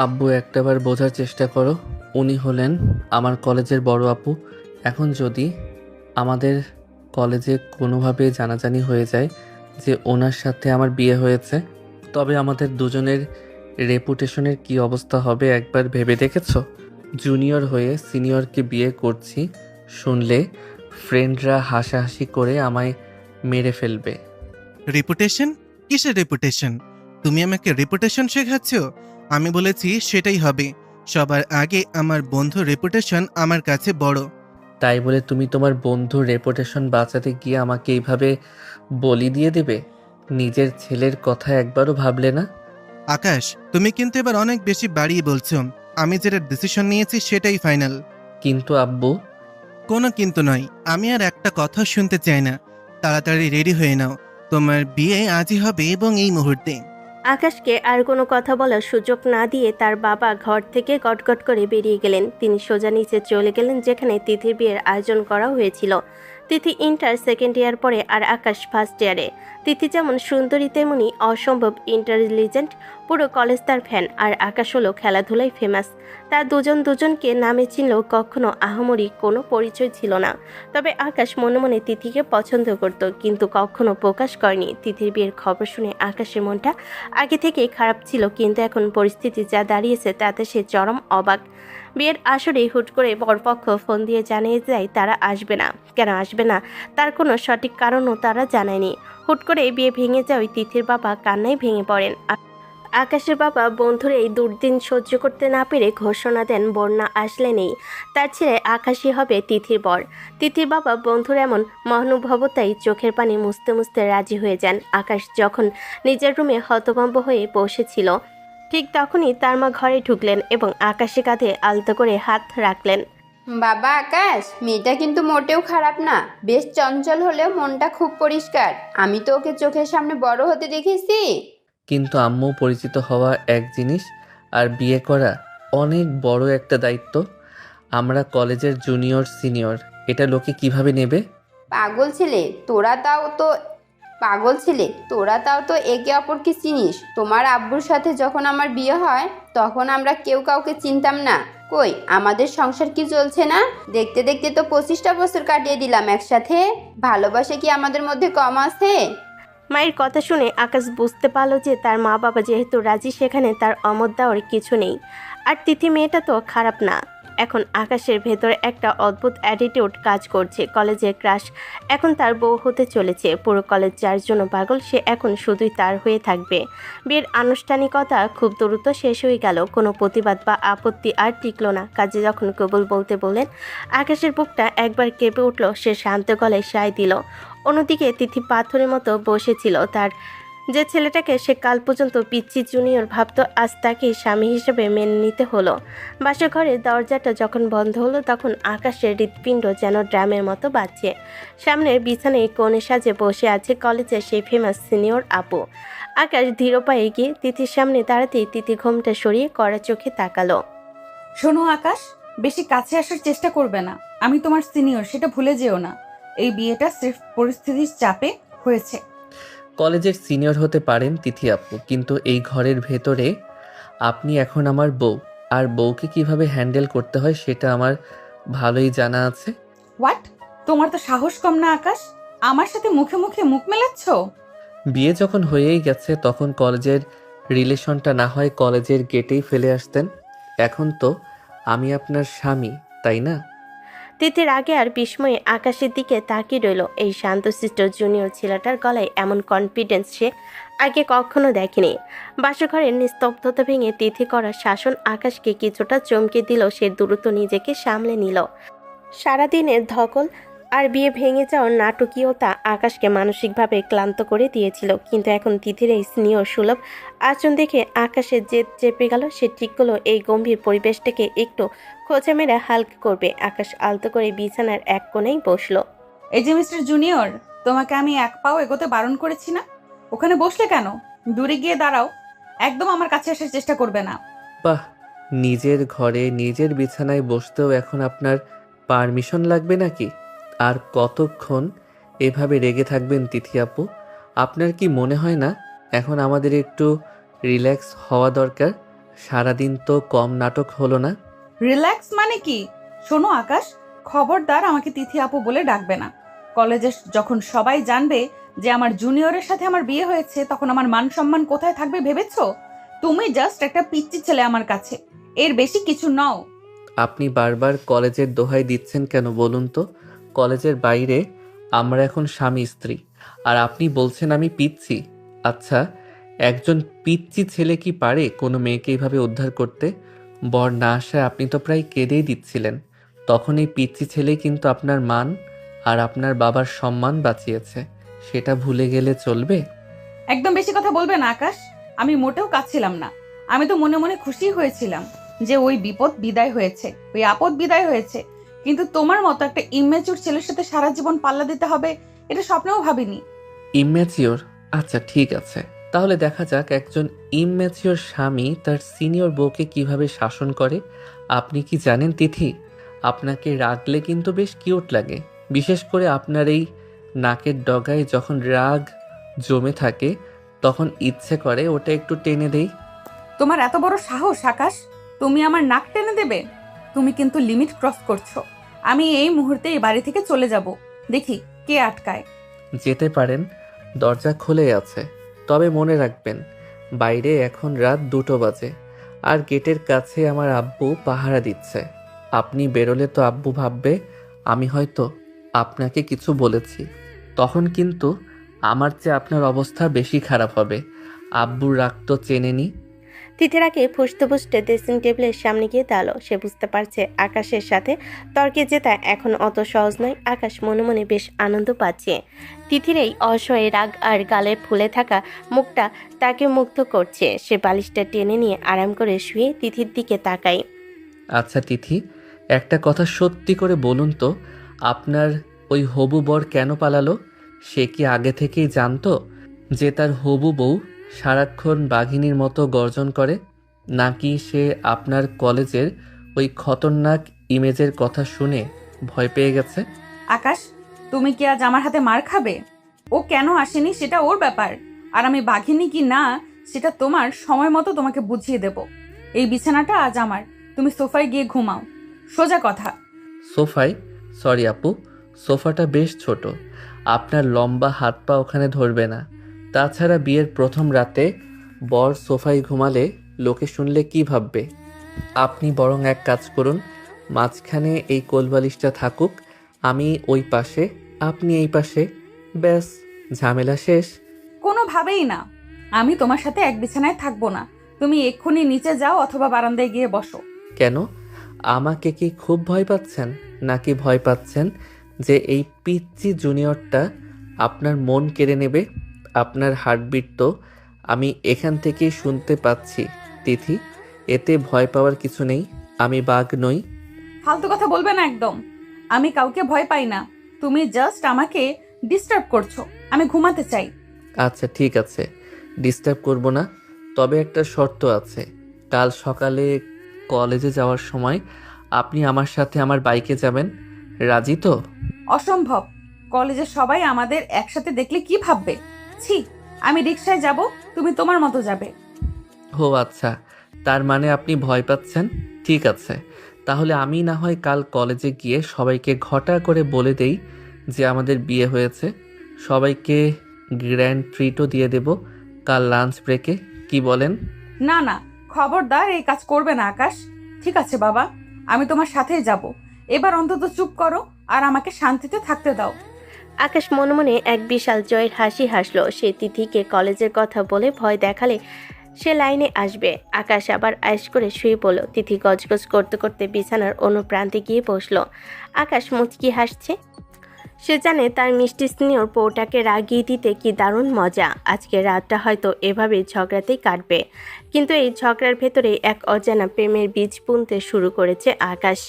আব্বু একটাবার বোঝার চেষ্টা করো। উনি হলেন আমার কলেজের বড় আপু। এখন যদি আমাদের কলেজে কোনোভাবে জানাজানি হয়ে যায় যে ওনার সাথে আমার বিয়ে হয়েছে, তবে আমাদের দুজনের রেপুটেশনের কি অবস্থা হবে একবার ভেবে দেখেছো? জুনিয়র হয়ে সিনিয়রকে বিয়ে করছি শুনলে ফ্রেন্ডরা হাসাহাসি করে আমায় মেরে ফেলবে। রেপুটেশন? কিসের রেপুটেশন? তুমি আমাকে রেপুটেশন শেখাচ্ছ? আমি বলেছি সেটাই হবে। সবার আগে আমার বন্ধু রেপুটেশন আমার কাছে বড়। তাই বলে তুমি তোমার বন্ধুর রেপুটেশন বাঁচাতে গিয়ে আমাকে এইভাবে বলি দিয়ে দেবে? নিজের ছেলের কথা একবারও ভাবলে না? আকাশ, তুমি কিন্তু এবার অনেক বেশি বাড়িয়ে বলছো। আমি যেটা ডিসিশন নিয়েছি সেটাই ফাইনাল। কিন্তু আব্বু। কোনো কিন্তু নয়। আমি আর একটা কথা শুনতে চাই না। তাড়াতাড়ি রেডি হয়ে নাও। তোমার বিয়ে আজই হবে এবং এই মুহূর্তে। আকাশকে আর কোনো কথা বলার সুযোগ না দিয়ে তার বাবা ঘর থেকে গটগট করে বেরিয়ে গেলেন। তিনি সোজা নিচে চলে গেলেন যেখানে তিথির বিয়ের আয়োজন করা হয়েছিল। তিথি ইন্টার সেকেন্ড ইয়ার পড়ে আর আকাশ ফার্স্ট ইয়ারে। তিথি যেমন সুন্দরী তেমনি অসম্ভব ইন্টেলিজেন্ট। পুরো কলেজ তার ফ্যান, আর আকাশ হলো খেলাধুলায় ফেমাস। তার দুজনকে নামে চিনলেও কখনো আহামরি কোনো পরিচয় ছিল না। তবে আকাশ মনে মনে তিথিকে পছন্দ করত, কিন্তু কখনো প্রকাশ করেনি। তিথির বিয়ের খবর শুনে আকাশের মনটা আগে থেকেই খারাপ ছিল, কিন্তু এখন পরিস্থিতি যা দাঁড়িয়েছে তাতে সে চরম অবাক। বিয়ের আসরে হুট করে বরপক্ষ ফোন দিয়ে জানিয়ে যায় তারা আসবে না। কেন আসবে না তার কোনো সঠিক কারণও তারা জানায়নি। হুট করে বিয়ে ভেঙে যাওয়ায় তিথির বাবা কান্নায় ভেঙে পড়েন। আকাশের বাবা বন্ধুর এই দুর্দিন সহ্য করতে না পেরে ঘোষণা দেন বন্যা আসলে নেই, তার ছেলে আকাশই হবে তিথির বর। তিথির বাবা বন্ধুর এমন মহানুভবতায় চোখের পানি মুছতে মুছতে রাজি হয়ে যান। আকাশ যখন নিজের রুমে হতভম্ব হয়ে বসেছিল, ঠিক তখনই তার মা ঘরে ঢুকলেন এবং আকাশে কাঁধে আলতো করে হাত রাখলেন। বাবা আকাশ, মেয়েটা কিন্তু মোটেও খারাপ না। বেশ চঞ্চল হলেও মনটা খুব পরিষ্কার। আমি তো ওকে চোখের সামনে বড় হতে দেখেছি। কিন্তু আম্মু, পরিচিত হওয়া এক জিনিস আর বিয়ে করা অনেক বড় একটা দায়িত্ব। আমরা কলেজের জুনিয়র সিনিয়র, এটা লোকে কিভাবে নেবে? পাগল ছেলে তোরা তাও তো পাগল ছেলে তোরা তাও তো একে অপরকে চিনিস। তোমার আব্বুর সাথে যখন আমার বিয়ে হয় তখন আমরা কেউ কাউকে চিনতাম না। কই আমাদের সংসার কি চলছে না? দেখতে দেখতে তো 25টা বছর কাটিয়ে দিলাম একসাথে। ভালোবাসা কি আমাদের মধ্যে কম আছে? মায়ের কথা শুনে আকাশ বুঝতে পারল যে তার মা বাবা যেহেতু রাজি, সেখানে তার অমত দেওয়ার কিছু নেই। আর তিথি মেয়েটা তো খারাপ না। এখন আকাশের ভেতরে একটা অদ্ভুত অ্যাটিটিউড কাজ করছে। কলেজের ক্রাশ এখন তার বউ হতে চলেছে। পুরো কলেজ যার জন্য পাগল, সে এখন শুধুই তার হয়ে থাকবে। বিয়ের আনুষ্ঠানিকতা খুব দ্রুত শেষ হয়ে গেল। কোনো প্রতিবাদ বা আপত্তি আর টিকল না। কাজে যখন কবুল বলতে বললেন, আকাশের বুকটা একবার কেঁপে উঠল। সে শান্ত গলায় সায় দিল। অন্যদিকে তিথি পাথরের মতো বসেছিল। তার যে ছেলেটাকে সে কাল পর্যন্ত পিচ্চি জুনিয়র ভাবত, আজ তাকে স্বামী হিসেবে মেনে নিতে হলো। বাসর ঘরের দরজাটা যখন বন্ধ হলো তখন আকাশের হৃৎপিণ্ড যেন ড্রামের মতো বাজছে। সামনের বিছানায় কোণে সাজে বসে আছে কলেজের সেই ফেমাস সিনিয়র আপু। আকাশ ধীর পায়ে গিয়ে তিথির সামনে দাঁড়াতেই তিথি ঘোমটা সরিয়ে কড়া চোখে তাকালো। শোনো আকাশ, বেশি কাছে আসার চেষ্টা করবে না। আমি তোমার সিনিয়র, সেটা ভুলে যেও না। এই বিয়েটা সির্ফ পরিস্থিতির চাপে হয়েছে। কলেজের সিনিয়র হতে পারেন তিথি আপু, কিন্তু এই ঘরের ভেতরে আপনি এখন আমার বউ। আর বউকে কিভাবে হ্যান্ডেল করতে হয় সেটা আমার ভালোই জানা আছে। হোয়াট? তোমার তো সাহস কম না আকাশ? আমার সাথে মুখে মুখে মুখ মেলাচ্ছ? বিয়ে যখন হয়েই গেছে তখন কলেজের রিলেশনটা না হয় কলেজের গেটেই ফেলে আসতেন। এখন তো আমি আপনার স্বামী, তাই না? তিথির আগে আর বিস্ময়ে আকাশের দিকে তাকিয়ে রইল। এই শান্তশিষ্ট জুনিয়র ছেলেটার গলায় এমন কনফিডেন্স সে আগে কখনো দেখেনি। বাসঘরের নিস্তব্ধতা ভেঙে তিথি করা শাসন আকাশকে কিছুটা চমকে দিল। সে দ্রুত নিজেকে সামলে নিল। সারাদিনের ধকল আর বিয়ে ভেঙে যাওয়ার নাটকীয়তা আকাশকে মানসিকভাবে ক্লান্ত করে দিয়েছিল, কিন্তু এখন তিথির এই স্নেহ সুলভ আচরণ দেখে আকাশের জেদ চেপে গেল। সে ঠিক করলো এই গম্ভীর পরিবেশটাকে একটু খোঁচা মেরে হালকা করবে। আকাশ আলতো করে বিছানার এক কোণেই বসলো। এই যে মিস্টার জুনিয়র, তোমাকে আমি এক পাও এগোতে বারণ করেছি না? ওখানে বসলে কেন? দূরে গিয়ে দাঁড়াও। একদম আমার কাছে আসার চেষ্টা করবে না। বাহ, নিজের ঘরে নিজের বিছানায় বসতেও এখন আপনার পারমিশন লাগবে নাকি? আর কতক্ষণ এভাবে রেগে থাকবেন তিথি আপু? আপনার কি মনে হয় না এখন আমাদের একটু রিল্যাক্স হওয়া দরকার? সারাদিন তো কম নাটক হলো না। রিল্যাক্স মানে কি? শোনো আকাশ, খবরদার আমাকে তিথি আপু বলে ডাকবে না। কলেজে যখন সবাই জানবে যে আমার জুনিয়রের সাথে আমার বিয়ে হয়েছে, তখন আমার মান সম্মান কোথায় থাকবে ভেবেছো? তুমি জাস্ট একটা পিচ্চি ছেলে আমার কাছে, এর বেশি কিছু নও। আপনি বারবার কলেজের দোহাই দিচ্ছেন কেন বলুন তো? কলেজের বাইরে আমরা এখন স্বামী স্ত্রী, আর আপনি বলছেন আমি পিচ্ছি। আচ্ছা, একজন পিচ্চি ছেলে কি পারে কোনো মেয়েকে এইভাবে উদ্ধার করতে? বর না আসায় আপনি তো প্রায় কেঁদেই দিচ্ছিলেন। তখন এই পিচ্চি ছেলেই কিন্তু আপনার মান আর আপনার বাবার সম্মান বাঁচিয়েছে। সেটা ভুলে গেলে চলবে? একদম বেশি কথা বলবে না আকাশ। আমি মোটেও কাঁদছিলাম না, আমি তো মনে মনে খুশি হয়েছিলাম যে ওই বিপদ বিদায় হয়েছে, ওই আপদ বিদায় হয়েছে। কিন্তু তোমার মতো একটা ইম্যাচিউর ছেলের সাথে সারা জীবন পাল্লা দিতে হবে, এটা স্বপ্নেও ভাবিনি। ইম্যাচিওর? আচ্ছা ঠিক আছে, তাহলে দেখা যাক একজন ইম্যাচিওর স্বামী তার সিনিয়র বউকে কিভাবে শাসন করে। আপনি কি জানেন তিথি, আপনাকে রাগলে কিন্তু বেশ কিউট লাগে। বিশেষ করে আপনার এই নাকের ডগায় যখন রাগ জমে থাকে, তখন ইচ্ছে করে ওটা একটু টেনে দেই। তোমার এত বড় সাহস আকাশ, তুমি আমার নাক টেনে দেবে? তুমি কিন্তু লিমিট ক্রস করছো। আমি এই মুহূর্তে এই বাড়ি থেকে চলে যাব, দেখি কে আটকায়। যেতে পারেন, দরজা খুলেই আছে। তবে মনে রাখবেন, বাইরে এখন রাত 2টো বাজে, আর গেটের কাছে আমার আব্বু পাহারা দিচ্ছে। আপনি বেরোলে তো আব্বু ভাববে আমি হয়তো আপনাকে কিছু বলেছি। তখন কিন্তু আমার চেয়ে আপনার অবস্থা বেশি খারাপ হবে। আব্বুর রাগ তো চেনেনি। তিথিরাকে ফুসতে ফুসতে ড্রেসিং টেবিলের সামনে গিয়ে দাঁড়ালো। সে বুঝতে পারছে আকাশের সাথে তর্কে জেতা এখন অত সহজ নয়। আকাশ মনে মনে বেশ আনন্দ পাচ্ছে। তিথির এই অসহায় রাগ আর গালে ফুলে থাকা মুখটা তাকে মুগ্ধ করছে। সে বালিশটা টেনে নিয়ে আরাম করে শুয়ে তিথির দিকে তাকায়। আচ্ছা তিথি, একটা কথা সত্যি করে বলুন তো, আপনার ওই হবু বর কেন পালালো? সে কি আগে থেকেই জানতো যে তার হবু বউ সারাক্ষণ বাঘিনীর মতো গর্জন করে? নাকি সে আপনার কলেজের ওই খতরনাক ইমেজের কথা শুনে ভয় পেয়ে গেছে? আকাশ, তুমি কি আজ আমার হাতে মার খাবে? ও কেন আসেনি সেটা ওর ব্যাপার, আর আমি বাঘিনী কি না সেটা তোমার সময় মতো তোমাকে বুঝিয়ে দেব। এই বিছানাটা আজ আমার, তুমি সোফায় গিয়ে ঘুমাও। সোজা কথা। সোফায়? সরি আপু, সোফাটা বেশ ছোট, আপনার লম্বা হাত পা ওখানে ধরবে না। তাছাড়া বিয়ের প্রথম রাতে বর সোফায় ঘুমালে লোকে শুনলে কি ভাববে? আপনি বরং এক কাজ করুন, মাঝখানে এই কোলবালিশটা থাকুক, আমি ওই পাশে, আপনি এই পাশে, ব্যাস ঝামেলা শেষ। কোনোভাবেই না, আমি তোমার সাথে এক বিছানায় থাকবো না। তুমি এক্ষুনি নিচে যাও অথবা বারান্দায় গিয়ে বসো। কেন? আমাকে কি খুব ভয় পাচ্ছেন? নাকি ভয় পাচ্ছেন যে এই পিচ্চি জুনিয়রটা আপনার মন কেড়ে নেবে? আপনার হার্টবিট তো আমি এখান থেকেই শুনতে পাচ্ছি তিথি। এতে ভয় পাওয়ার কিছু নেই, আমি বাঘ নই। ফালতু কথা বলবে না একদম। আমি কাউকে ভয় পাই না, তুমি জাস্ট আমাকে ডিস্টার্ব করছো। আমি ঘুমাতে চাই। আচ্ছা ঠিক আছে, ডিস্টার্ব করব না। তবে একটা শর্ত আছে, কাল সকালে কলেজে যাওয়ার সময় আপনি আমার সাথে আমার বাইকে যাবেন। রাজি তো? অসম্ভব, কলেজের সবাই আমাদের একসাথে দেখলে কি ভাববে? ছি, আমি রিকশায় যাব, তুমি তোমার মতো যাবে। ও আচ্ছা, তার মানে আপনি ভয় পাচ্ছেন। ঠিক আছে, তাহলে আমি না হয় কাল কলেজে গিয়ে সবাইকে ঘটা করে বলে দেই যে আমাদের বিয়ে হয়েছে। সবাইকে গ্র্যান্ড ট্রিটও দিয়ে দেব কাল লাঞ্চ ব্রেকে। কি বলেন? না না, খবরদার এই কাজ করবে না আকাশ। ঠিক আছে বাবা, আমি তোমার সাথেই যাব। এবার অন্তত চুপ করো আর আমাকে শান্তিতে থাকতে দাও। আকাশ মনে মনে এক বিশাল জয়ের হাসি হাসলো। সে তিথিকে কলেজের কথা বলে ভয় দেখালে সে লাইনে আসবে। আকাশ আবার আয়েশ করে শুয়ে পড়ল। তিথি গজগজ করতে করতে বিছানার অন্য প্রান্তে গিয়ে বসলো। আকাশ মুচকি হাসছে। সে জানে তার মিষ্টি স্নেহর বউটাকে রাগিয়ে দিতে কি দারুণ মজা। আজকে রাতটা হয়তো এভাবেই ঝগড়াতেই কাটবে। কিন্তু এই ঝগড়ার ভেতরে এক অজানা প্রেমের বীজ বুনতে শুরু করেছে আকাশ।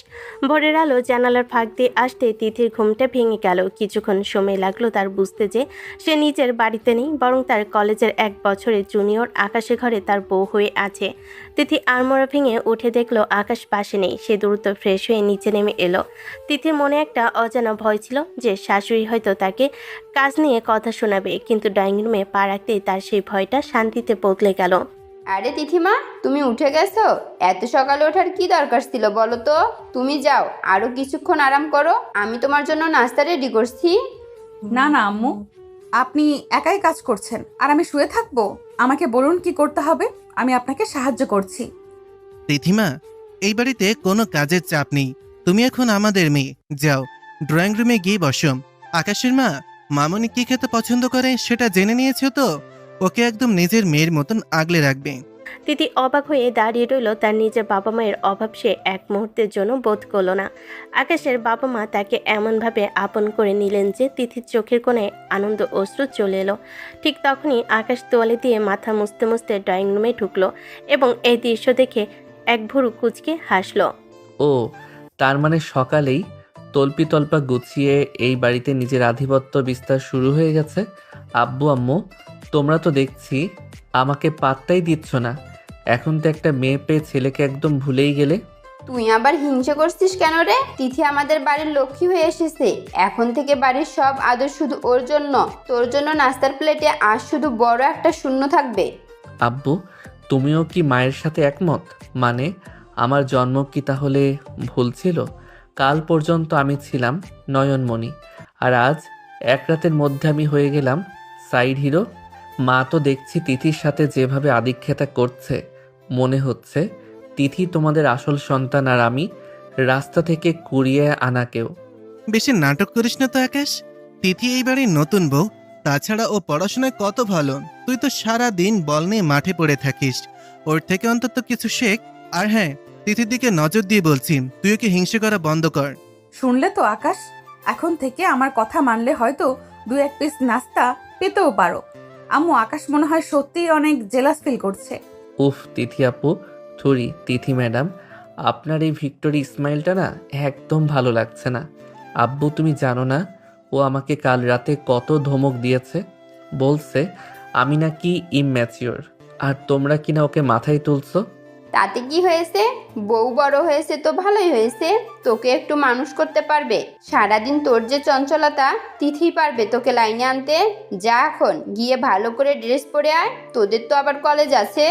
ভোরের আলো জানালার ফাঁক দিয়ে আসতে তিথির ঘুমটা ভেঙে গেল। কিছুক্ষণ সময় লাগলো তার বুঝতে যে সে নিজের বাড়িতে নেই, বরং তার কলেজের 1 বছরের জুনিয়র আকাশের ঘরে তার বউ হয়ে আছে। তিথি আড়মোড়া ভেঙে উঠে দেখলো আকাশ পাশে নেই। সে দ্রুত ফ্রেশ হয়ে নিচে নেমে এলো। তিথির মনে একটা অজানা ভয় ছিল যে শাশুড়ি হয়তো তাকে কাজ নিয়ে কথা শোনাবে, কিন্তু ড্রয়িং রুমে পা রাখতেই তার সেই ভয়টা শান্তিতে বদলে গেল। আরে তিথিমা, তুমি উঠে গেছো? এত সকালে ওঠার কি দরকার ছিল বলো তো? তুমি যাও, আরো কিছুক্ষণ আরাম করো, আমি তোমার জন্য নাস্তা রেডি করছি। না না আম্মু, আপনি একাই কাজ করছেন আর আমি শুয়ে থাকবো? আমাকে বলুন কি করতে হবে, আমি আপনাকে সাহায্য করছি। তিথিমা, এই বাড়িতে কোনো কাজের চাপ নেই। তুমি এখন আমাদের মেয়ে। যাও, ড্রয়িং রুমে গিয়ে বসো। আকাশের মা, মামনি কি খেতে পছন্দ করে সেটা জেনে নিয়েছো তো? ওকে একদম নিজের মেয়ের মতন আগলে রাখবে। তিথি অবাক হয়ে দাঁড়িয়ে রইল। তার নিজের বাবা মায়ের অভাব সে এক মুহূর্তের জন্য বোধ করল না। আকাশের বাবা মা তাকে এমনভাবে আপন করে নিলেন যে তিথির চোখের কোণে আনন্দ অশ্রু চলে এলো। ঠিক তখনই আকাশ তোয়ালে দিয়ে মাথা মুছতে মুছতে ড্রয়িং রুমে ঢুকলো এবং এই দৃশ্য দেখে এক ভুরু কুঁচকে হাসলো। ও, তার মানে সকালেই তল্পা গুছিয়ে এই বাড়িতে নিজের আধিপত্য বিস্তার শুরু হয়ে গেছে। আব্বু আম্মু, তোমরা তো দেখছি আমাকে পাত্তাই দিচ্ছ না। এখন তো একটা মেয়ে পেয়ে ছেলেকে একদম ভুলেই গেলে। তুই আবার হিংসে করছিস কেন রে? তিথি আমাদের বাড়ির লক্ষ্মী হয়ে এসেছে। এখন থেকে বাড়ির সব আদর শুধু ওর জন্য। তোর জন্য নাস্তার প্লেটে আজ শুধু বড় একটা শূন্য থাকবে। আব্বু, তুমিও কি মায়ের সাথে একমত? মানে আমার জন্ম কি তাহলে ভুল ছিল? কাল পর্যন্ত আমি ছিলাম নয়নমণি, আর আজ এক রাতের মধ্যে আমি হয়ে গেলাম সাইড হিরো। মা তো দেখছি তিথির সাথে যেভাবে আদিক্ষেতা করছে, মনে হচ্ছে তিথি তোমাদের আসল সন্তান আর আমি রাস্তা থেকে কুড়িয়ে আনা কেউ। বেশি নাটক করিস না তো আকাশ। তিথি এই বাড়ির নতুন বউ। তাছাড়া ও পড়াশোনায় কত ভালো। তুই তো সারা দিন বল নিয়ে মাঠে পড়ে থাকিস। ওর থেকে অন্তত কিছু শেখ। আর হ্যাঁ, তিথির দিকে নজর দিয়ে বলছি, তুই ওকে হিংসে করা বন্ধ কর। শুনলে তো আকাশ, এখন থেকে আমার কথা মানলে হয়তো 2-1 পিস নাস্তা পেতেও পারো। আম্মু, আকাশ মনে হয় সত্যিই অনেক জেলাস ফিল করছে। উফ তিথি আপু, থুরি তিথি ম্যাডাম, আপনার এই ভিক্টোরি স্মাইলটা না একদম ভালো লাগছে না। আব্বু, তুমি জানো না ও আমাকে কাল রাতে কত ধমক দিয়েছে? বলছে আমি নাকি ইম্যাচিওর, আর তোমরা কিনা ওকে মাথায় তুলছো। তাতে কি হয়েছে? বউ বড় হয়েছে তো ভালোই হয়েছে। তোকে একটু মানুষ করতে পারবে। সারাদিন তোর যে চঞ্চলতা, তিথি পারবে তোকে লাইনে আনতে। যা এখন গিয়ে ভালো করে ড্রেস পরে আয়, তোদের তো আবার কলেজ আছে।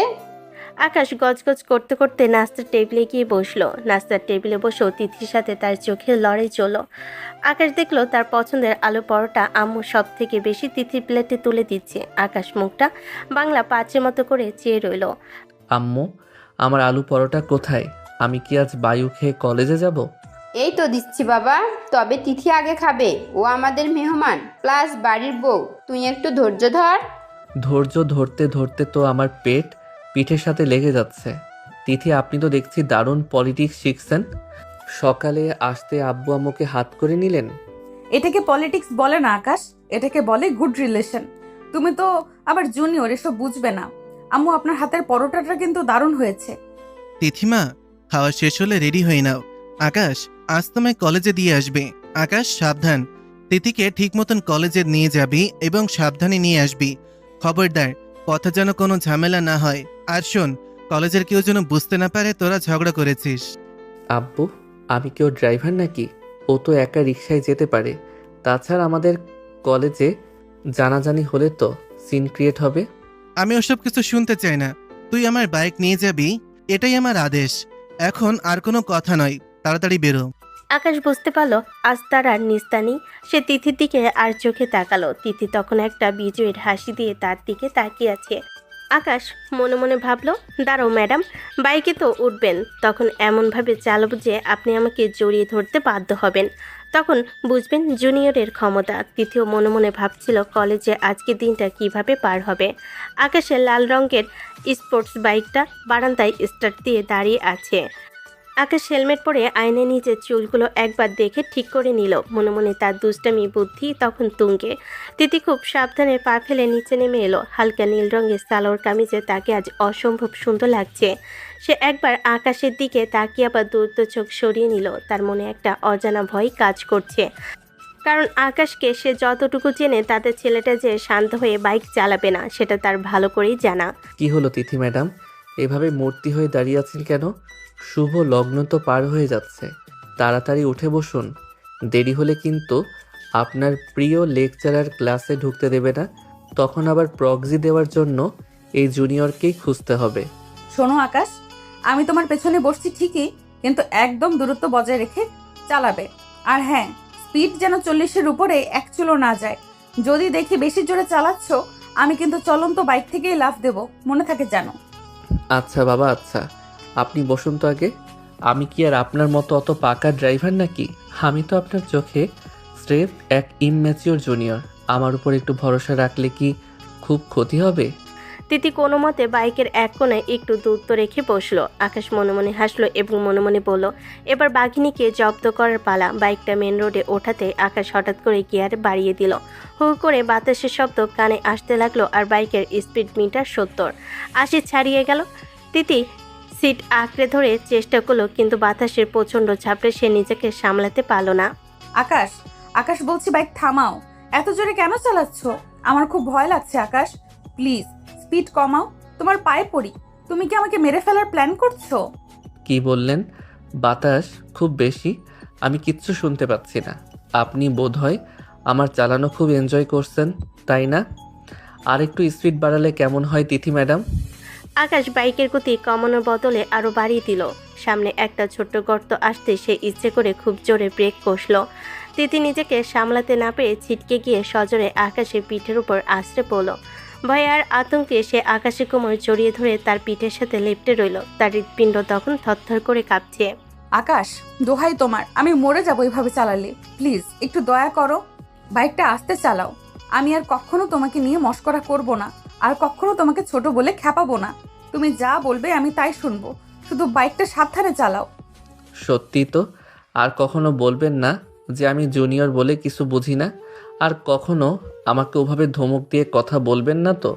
আকাশ গজগজ করতে করতে নাস্তার টেবিলে গিয়ে বসলো। নাস্তার টেবিলে বসেও তিথির সাথে তার চোখের লড়াই চলল। আকাশ দেখলো তার পছন্দের আলু পরোটা আম্মু সব থেকে বেশি তিথির প্লেটে তুলে দিচ্ছে। আকাশ মুখটা বাংলা পাঁচের মতো করে চেয়ে রইল। আম্মু, আমার আলু পরোটা কোথায়? আমি কি আজ বায়ু খেয়ে কলেজে যাব? এই তো দিচ্ছি বাবা, তবে তিথি আগে খাবে। ও আমাদের মেহমান প্লাস বাড়ির বউ। তুই একটু ধৈর্য ধর। ধৈর্য ধরতে ধরতে তো আমার পেট পিঠের সাথে লেগে যাচ্ছে। তিথি, আপনি তো দেখছি দারুণ পলিটিক্স শিখছেন। সকালে আসতে আব্বু আম্মুকে হাত করে নিলেন। এটাকে পলিটিক্স বলে না আকাশ, এটাকে বলে গুড রিলেশন। তুমি তো আবার জুনিয়র, এসব বুঝবে না। আম্মু, আপনার হাতের পরোটাটা কিন্তু দারুণ হয়েছে। তিথিমা, খাওয়া শেষ হলে রেডি হয়ে নাও। আকাশ আজ তোমায় কলেজে দিয়ে আসবে। আকাশ সাবধান, তিথিকে ঠিক মতন কলেজে নিয়ে যাবি এবং সাবধানে নিয়ে আসবি। খবরদার, পথে যেন কোনো ঝামেলা না হয়। আর শোন, কলেজের কেউ যেন বুঝতে না পারে তোরা ঝগড়া করেছিস। আব্বু, আমি কেউ ড্রাইভার নাকি? ও তো একা রিকশায় যেতে পারে। তাছাড়া আমাদের কলেজে জানাজানি হলে তো সিন ক্রিয়েট হবে। আমি ওসব কিছু শুনতে চাই না। তুই আমার বাইক নিয়ে যাবি, এটাই আমার আদেশ। এখন আর কোনো কথা নয়, তাড়াতাড়ি বেরো। আকাশ বুঝতে পারলো আজ তার আর নিস্তানি। সে তিথির দিকে আর চোখে তাকালো। তিথি তখন একটা বিজয়ের হাসি দিয়ে তার দিকে তাকিয়ে আছে। আকাশ মনে মনে ভাবলো, দাঁড়াও ম্যাডাম, বাইকে তো উঠবেন, তখন এমনভাবে চালাবো যে আপনি আমাকে জড়িয়ে ধরতে বাধ্য হবেন। তখন বুঝবেন জুনিয়রের ক্ষমতা। তিথিও মনে মনে ভাবছিল কলেজে আজকের দিনটা কিভাবে পার হবে। আকাশের লাল রঙের স্পোর্টস বাইকটা বারান্দায় স্টার্ট দিয়ে দাঁড়িয়ে আছে। আকাশ হেলমেট পরে আয়নায় নিজের চুলগুলো একবার দেখে ঠিক করে নিল। মনে মনে তার দুষ্টামি বুদ্ধি তখন তুঙ্গে। তিথি খুব সাবধানে পা ফেলে নিচে নেমে এলো। হালকা নীল রঙের সালোয়ার কামিজে তাকে আজ অসম্ভব সুন্দর লাগছে। সে একবার আকাশের দিকে তাকিয়ে আবার দ্রুত চোখ সরিয়ে নিল। তার মনে একটা অজানা ভয় কাজ করছে, কারণ আকাশকে সে যতটুকু চেনে তাতে ছেলেটা যে শান্ত হয়ে বাইক চালাবে না সেটা তার ভালো করেই জানা। কি হলো তিথি ম্যাডাম, এভাবে মূর্তি হয়ে দাঁড়িয়ে আছেন কেন? শুভ লগ্ন তো পার হয়ে যাচ্ছে, তাড়াতাড়ি উঠে বসুন। দেরি হলে কিন্তু আপনার প্রিয় লেকচারার ক্লাসে ঢুকতে দেবে না। তখন আবার প্রক্সি দেওয়ার জন্য এই জুনিয়রকেই খুঁজতে হবে। শোনো আকাশ, আমি তোমার পেছনে বসছি ঠিকই, কিন্তু একদম দূরত্ব বজায় রেখে চালাবে। আর হ্যাঁ, স্পিড যেন 40-এর উপরে এক চুলো না যায়। যদি দেখি বেশি জোরে চালাচ্ছ, আমি কিন্তু চলন্ত বাইক থেকেই লাফ দেব, মনে থাকে জানো। আচ্ছা বাবা, আচ্ছা, আপনি বসুন তো আগে। আমি কি আর আপনার মতো অত পাকা ড্রাইভার নাকি? আমি তো আপনার চোখে স্রেফ এক ইমম্যাচিওর জুনিয়র। আমার উপর একটু ভরসা রাখলে কি খুব ক্ষতি হবে? তিথি কোনো মতে বাইকের এক কোণায় একটু দূরত্ব রেখে বসলো। আকাশ মনে মনে হাসলো এবং মনে মনে বলল, এবার বাঘিনীকে জব্দ করার পালা। বাইকটা মেন রোডে ওঠাতে আকাশ হঠাৎ করে গিয়ার বাড়িয়ে দিল। হু করে বাতাসের শব্দ কানে আসতে লাগলো আর বাইকের স্পিড মিটার 70-80 ছাড়িয়ে গেল। তিথি সিট আঁকড়ে ধরে চেষ্টা করলো, কিন্তু বাতাসের প্রচণ্ড ঝাপড়ে সে নিজেকে সামলাতে পারল না। আকাশ, আকাশ বলছি বাইক থামাও। এত জোরে কেন চালাচ্ছ? আমার খুব ভয় লাগছে আকাশ, প্লিজ স্পিড কমাও। তোমার পায়ে পড়ি। তুমি কি আমাকে মেরে ফেলার প্ল্যান করছো? কি বললেন? বাতাস খুব বেশি? আমি কিচ্ছু শুনতে পাচ্ছি না। আপনি বোধহয় আমার চালানো খুব এনজয় করছেন, তাই না? আর একটু স্পিড বাড়ালে কেমন হয় তিথি ম্যাডাম? আকাশ বাইকের গতি কমানোর বদলে আরো বাড়িয়ে দিল। সামনে একটা ছোট্ট গর্ত আসতে সে ইচ্ছে করে খুব জোরে ব্রেক কষল। তিথি নিজেকে সামলাতে না পেরে ছিটকে গিয়ে সজোরে আকাশের পিঠের উপর আছড়ে পড়ল। ভয়ে আর আতঙ্কে সে আকাশের কোমর জড়িয়ে ধরে তার পিঠের সাথে লেপ্টে রইল। তার হৃৎপিণ্ড তখন থরথর করে কাঁপছে। আকাশ, দোহাই তোমার, আমি মরে যাবো এভাবে চালালে। প্লিজ একটু দয়া করো, বাইকটা আস্তে চালাও। আমি আর কখনো তোমাকে নিয়ে মশকরা করব না, আর কখনো তোমাকে ছোট বলে খ্যাপাবো না। তুমি যা বলবে আমি তাই শুনবো, শুধু বাইকটা সাবধানে চালাও। সত্যি তো? আর কখনো বলবেন না যে আমি জুনিয়র বলে কিছু বুঝি না? আর কখনো আমাকে ওভাবে ধমক দিয়ে কথা বলবেন না তো?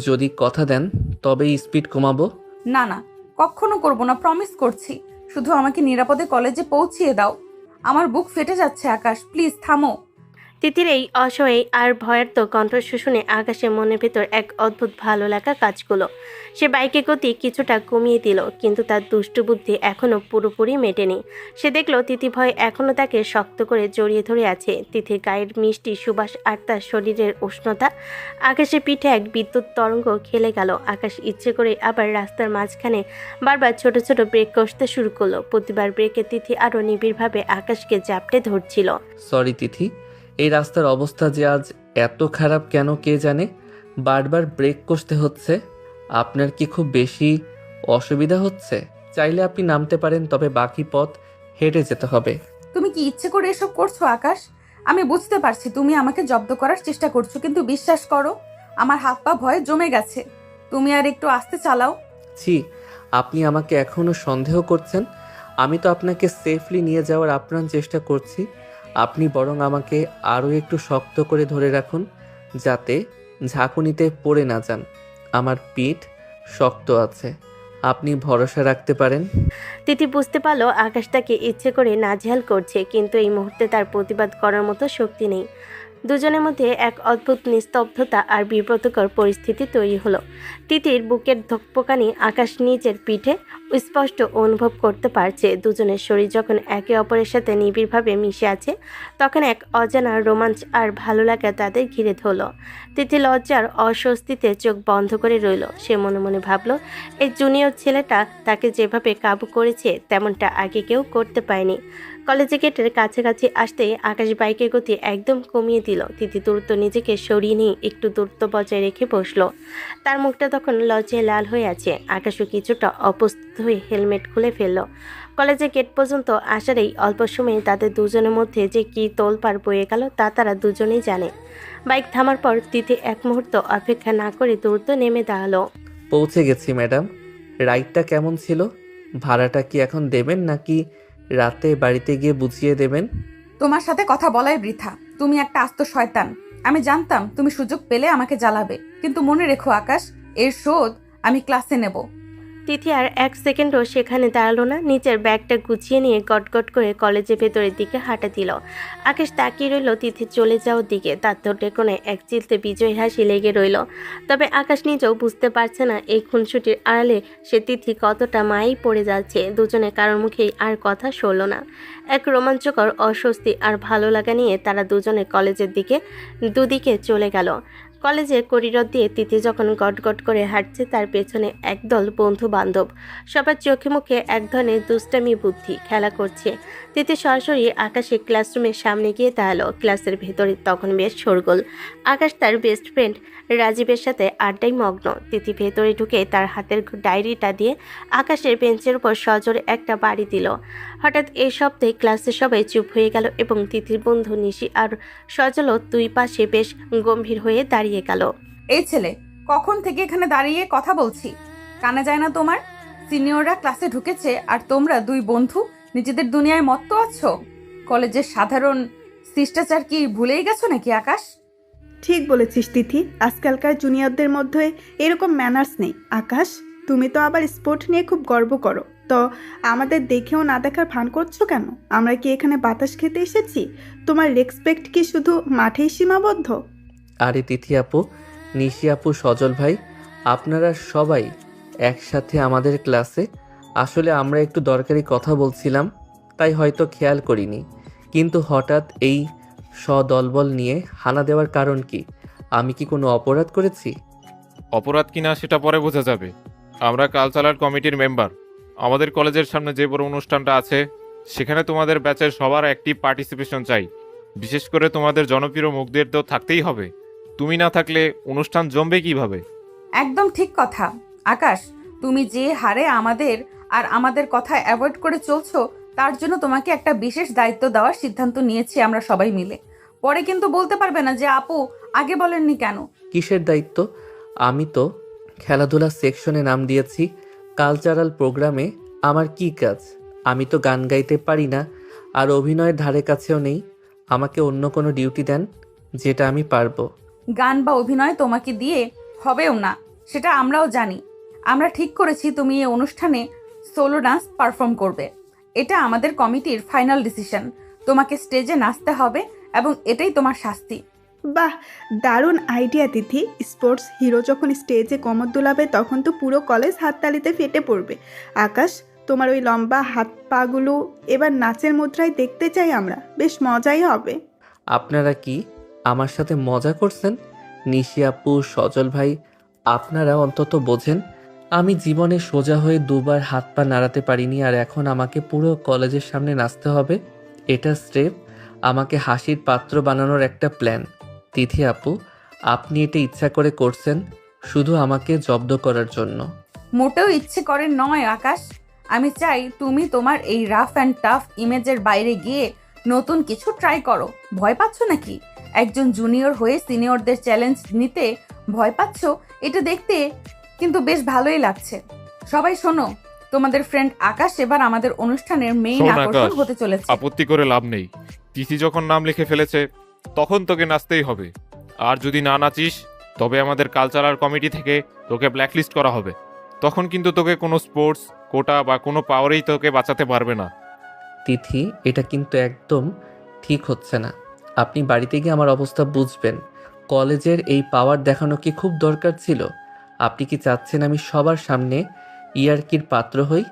যদি কথা দেন তবেই স্পিড কমাবো। না না, কখনো করবো না, প্রমিস করছি। শুধু আমাকে নিরাপদে কলেজে পৌঁছিয়ে দাও। আমার বুক ফেটে যাচ্ছে আকাশ, প্লিজ থামো। তিতির এই অসহায় আর ভয়ার্ত কণ্ঠস্বর শুনে আকাশের মনের ভেতর এক অদ্ভুত ভালো লাগা কাজ করলো। সে বাইকের গতি কিছুটা কমিয়ে দিল, কিন্তু তার দুষ্টু বুদ্ধি এখনও পুরোপুরি মেটেনি। সে দেখল তিথি ভয় এখনও তাকে শক্ত করে জড়িয়ে ধরে আছে। তিথির গায়ের মিষ্টি সুবাস আর তার শরীরের উষ্ণতা। আকাশের পিঠে এক বিদ্যুৎ তরঙ্গ খেলে গেল। আকাশ ইচ্ছে করে আবার রাস্তার মাঝখানে বারবার ছোট ছোট ব্রেক কষতে শুরু করলো। প্রতিবার ব্রেকে তিথি আরও নিবিড়ভাবে আকাশকে জাপটে ধরছিল। সরি তিথি, এই রাস্তার অবস্থা যে আজ এত খারাপ কেন কে জানে। বারবার ব্রেক কষতে হচ্ছে। আপনার কি খুব বেশি অসুবিধা হচ্ছে? চাইলে আপনি নামতে পারেন, তবে বাকি পথ হেঁটে যেতে হবে। তুমি কি ইচ্ছে করে এসব করছো আকাশ? আমি বুঝতে পারছি তুমি আমাকে জব্দ করার চেষ্টা করছো, কিন্তু বিশ্বাস করো, আমার হাত পা ভয়ে জমে গেছে। তুমি আর একটু আস্তে চালাও। ছি, আপনি আমাকে এখনও সন্দেহ করছেন? আমি তো আপনাকে সেফলি নিয়ে যাওয়ার আপ্রাণ চেষ্টা করছি। আপনি বরং আমাকে আরও একটু শক্ত করে ধরে রাখুন, যাতে ঝাঁকুনিতে পড়ে না যান। আমার পিঠ শক্ত আছে, আপনি ভরসা রাখতে পারেন। তিথি বুঝতে পারলো আকাশ তাকে ইচ্ছে করে নাজেহাল করছে, কিন্তু এই মুহূর্তে তার প্রতিবাদ করার মতো শক্তি নেই। দুজনের মধ্যে এক অদ্ভুত নিস্তব্ধতা আর বিব্রতকর পরিস্থিতি তৈরি হলো। তিতির বুকের ধকপকানি আকাশ নিজের পিঠে স্পষ্ট অনুভব করতে পারছে। দুজনের শরীর যখন একে অপরের সাথে নিবিড়ভাবে মিশে আছে, তখন এক অজানা রোমাঞ্চ আর ভালো লাগা তাদের ঘিরে ধরল। তিথি লজ্জার অস্বস্তিতে চোখ বন্ধ করে রইল। সে মনে মনে ভাবল, এই জুনিয়র ছেলেটা তাকে যেভাবে কাবু করেছে তেমনটা আগে কেউ করতে পারেনি। কলেজে গেটের কাছাকাছি আসতেই আকাশ বাইকের গতি একদম কমিয়ে দিল। তিথি দ্রুত নিজেকে সরিয়ে নিয়ে একটু দূরত্ব বজায় রেখে বসলো। তার মুখটা তখন লজ্জায় লাল হয়ে আছে। আকাশও কিছুটা অপ্রস্তুত হয়ে হেলমেট খুলে ফেলল। কলেজের গেট পর্যন্ত আসার এই অল্প সময়ে তাদের দুজনের মধ্যে যে কী তোলপাড় বয়ে গেল তা তারা দুজনেই জানে। বাইক থামার পর তিথি এক মুহূর্ত অপেক্ষা না করে দ্রুত নেমে দাঁড়ালো। পৌঁছে গেছি ম্যাডাম। রাইডটা কেমন ছিল? ভাড়াটা কি এখন দেবেন নাকি রাতে বাড়িতে গিয়ে বুঝিয়ে দেবেন? তোমার সাথে কথা বলাই বৃথা। তুমি একটা আস্ত শয়তান। আমি জানতাম তুমি সুযোগ পেলে আমাকে জ্বালাবে, কিন্তু মনে রেখো আকাশ, এর শোধ আমি ক্লাসে নেব। তিথি আর এক সেকেন্ডও সেখানে দাঁড়ালো না। নিচের ব্যাগটা গুছিয়ে নিয়ে গটগট করে কলেজের ভেতরের দিকে হাঁটা দিল। আকাশ তাকিয়ে রইল তিথি চলে যাওয়ার দিকে। তার ঠোঁটে কোণে এক চিলতে বিজয় হাসি লেগে রইল। তবে আকাশ নিজেও বুঝতে পারছে না এই খুনসুটির আড়ালে সে তিথি কতটা মায়েই পড়ে যাচ্ছে। দুজনে কারোর মুখেই আর কথা সরল না। এক রোমাঞ্চকর অস্বস্তি আর ভালো লাগা নিয়ে তারা দুজনে কলেজের দিকে দুদিকে চলে গেল। কলেজের করিডোর দিয়ে তিথি যখন গটগট করে হাঁটছে, তার পেছনে একদল বন্ধু বান্ধব সবার চোখে মুখে এক ধরনের দুষ্টামি বুদ্ধি খেলা করছে। তিথি সরাসরি আকাশের ক্লাসরুমের সামনে গিয়ে দাঁড়ালো। ক্লাসের ভেতরে তখন বেশ শোরগোল। আকাশ তার বেস্ট ফ্রেন্ড রাজীবের সাথে আড্ডায় মগ্ন। তিথি ভেতরে ঢুকে তার হাতের ডায়েরিটা দিয়ে আকাশের বেঞ্চের উপর সজোরে একটা বাড়ি দিল। হঠাৎ এই শব্দে ক্লাসের সবাই চুপ হয়ে গেল এবং তিথির বন্ধু নিশি আর সজলও দুই পাশে বেশ গম্ভীর হয়ে দাঁড়িয়ে গেল। এই ছেলে, কখন থেকে এখানে দাঁড়িয়ে কথা বলছি, কানে যায় না তোমার? সিনিয়ররা ক্লাসে ঢুকেছে আর তোমরা দুই বন্ধু নিজেদের দুনিয়ায় মত্ত আছো। কলেজের সাধারণ শিষ্টাচার কি ভুলেই গেছো নাকি আকাশ? ঠিক বলেছিস তিথি, আজকালকার জুনিয়রদের মধ্যে এরকম ম্যানার্স নেই। আকাশ, তুমি তো আবার স্পোর্ট নিয়ে খুব গর্ব করো, তো আমাদের দেখেও না দেখার ভান করছো কেন? আমরা কি এখানে বাতাস খেতে এসেছি? তোমার রেসপেক্ট কি শুধু মাঠেই সীমাবদ্ধ? আরে তিথি আপু, নিশি আপু, সজল ভাই, আপনারা সবাই একসাথে আমাদের ক্লাসে। আসলে আমরা একটু দরকারি কথা বলছিলাম, তাই হয়তো খেয়াল করিনি। কিন্তু হঠাৎ এই সদলবল নিয়ে হানা দেওয়ার কারণ কি? আমি কি কোনো অপরাধ করেছি? অপরাধ কিনা সেটা পরে বোঝা যাবে। আমরা কালচারাল কমিটির মেম্বার। আমাদের কলেজের সামনে যে বড় অনুষ্ঠানটা আছে, সেখানে তোমাদের ব্যাচের সবার অ্যাক্টিভ পার্টিসিপেশন চাই। বিশেষ করে তোমাদের জনপ্রিয় মুখদের তো থাকতেই হবে। তুমি না থাকলে অনুষ্ঠান জমবে কিভাবে? একদম ঠিক কথা আকাশ, তুমি যে হারে আমাদের কথা অ্যাভয়েড করে চলছো, তার জন্য তোমাকে একটা বিশেষ দায়িত্ব দেওয়ার সিদ্ধান্ত নিয়েছি আমরা সবাই মিলে। পরে কিন্তু বলতে পারবে না যে আপু আগে বলেননি কেন। কিসের দায়িত্ব? আমি তো খেলাধুলা সেকশনে নাম দিয়েছি। কালচারাল প্রোগ্রামে আমার কি কাজ? আমি তো গান গাইতে পারি না, আর অভিনয়ের ধারে কাছেও নেই। আমাকে অন্য কোনো ডিউটি দেন, যেটা আমি পারবো। গান বা অভিনয় তোমাকে দিয়ে হবেও না, সেটা আমরাও জানি। আমরা ঠিক করেছি তুমি এই অনুষ্ঠানে সোলো ডান্স পারফর্ম করবে। এটা আমাদের কমিটির ফাইনাল ডিসিশন। তোমাকে স্টেজে নাচতে হবে এবং এটাই তোমার শাস্তি। বাহ, দারুণ আইডিয়া তিথি। স্পোর্টস হিরো যখন স্টেজে কোমর দোলাবে তখন তো পুরো কলেজ হাততালিতে ফেটে পড়বে। আকাশ, তোমার ওই লম্বা হাত পাগুলো এবার নাচের মুদ্রায় দেখতে চাই আমরা, বেশ মজাই হবে। আপনারা কি আমার সাথে মজা করছেন? নিশি আপু, সজল ভাই, আপনারা অন্তত বোঝেন আমি জীবনে সোজা হয়ে দুবার হাত পা নাড়াতে পারিনি, আর এখন আমাকে পুরো কলেজের সামনে নাচতে হবে। এটা স্রেফ আমাকে হাসির পাত্র বানানোর একটা প্ল্যান। তিথি আপু, আপনি এটা ইচ্ছা করে করছেন শুধু আমাকে জব্দ করার জন্য। মোটেও ইচ্ছে করে নয় আকাশ। আমি চাই তুমি তোমার এই রাফ অ্যান্ড টাফ ইমেজের বাইরে গিয়ে নতুন কিছু ট্রাই করো। ভয় পাচ্ছ নাকি? একজন জুনিয়র হয়ে সিনিয়রদের চ্যালেঞ্জ নিতে ভয় পাচ্ছ? এটা দেখতে কিন্তু বেশ ভালোই লাগছে। সবাই শোনো, তোমাদের ফ্রেন্ড আকাশ এবার আমাদের অনুষ্ঠানের মেইন শোন আকর্ষণ আকাশ, হতে চলেছে। আপত্তি করে লাভ নেই। তিথি যখন নাম লিখে ফেলেছে, তখন তোকে নাচতেই হবে। আর যদি না নাচিস, তবে আমাদের কালচারাল কমিটি থেকে তোকে ব্ল্যাকলিস্ট করা হবে। তখন কিন্তু তোকে কোনো স্পোর্টস কোটা বা কোনো পাওয়ারেই তোকে বাঁচাতে পারবে না। তিথি, এটা কিন্তু একদম ঠিক হচ্ছে না। আপনি বাড়িতে গিয়ে আমার অবস্থা বুঝবেন। কলেজের এই পাওয়ার দেখানো কি খুব দরকার ছিল? আপনি কি চাচ্ছেন আমি সবার সামনে ইয়ার্কির পাত্র হই?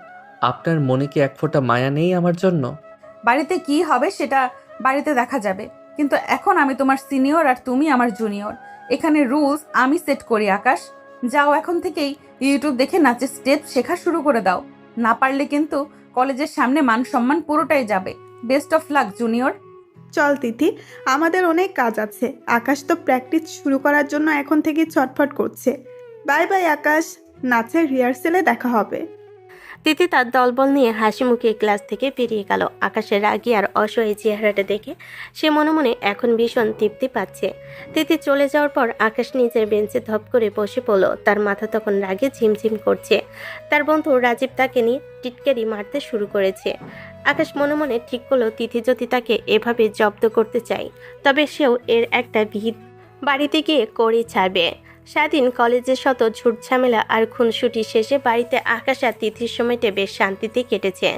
আপনার মনে কি এক ফোঁটা মায়া নেই আমার জন্য? বাড়িতে কি হবে সেটা বাড়িতে দেখা যাবে, কিন্তু এখন আমি তোমার সিনিয়র আর তুমি আমার জুনিয়র। এখানে রুলস আমি সেট করি আকাশ। যাও, এখন থেকেই ইউটিউব দেখে নাচের স্টেপ শেখা শুরু করে দাও। না পারলে কিন্তু কলেজের সামনে মান সম্মান পুরোটাই যাবে। Best of luck junior. চল তিথি, আমাদের অনেক কাজ আছে। আকাশ তো প্র্যাকটিস শুরু করার জন্য এখন থেকে ছটফট করছে। বাই বাই আকাশ, নাচের রিহার্সেলে দেখা হবে। তিথি তার দলবল নিয়ে হাসি মুখে ক্লাস থেকে বেরিয়ে গেল। আকাশের রাগী আর অসহায় চেহারাটা দেখে সে মনে মনে এখন ভীষণ তৃপ্তি পাচ্ছে। তিথি চলে যাওয়ার পর আকাশ নিজের বেঞ্চে ধপ করে বসে পড়ল। তার মাথা তখন রাগে ঝিমঝিম করছে। তার বন্ধু রাজীব তাকে নিয়ে টিটকারি মারতে শুরু করেছে। আকাশ মনে মনে ঠিক করলো, তিথি যদি তাকে এভাবে জব্দ করতে চায়, তবে সেও এর একটা ভিত বাড়িতে গিয়ে করে ছাড়বে। সারাদিন কলেজের শত ঝুট ঝামেলা আর খুনসুটি শেষে বাড়িতে আকাশ আর তিথির সময়টা বেশ শান্তিতে কেটেছে।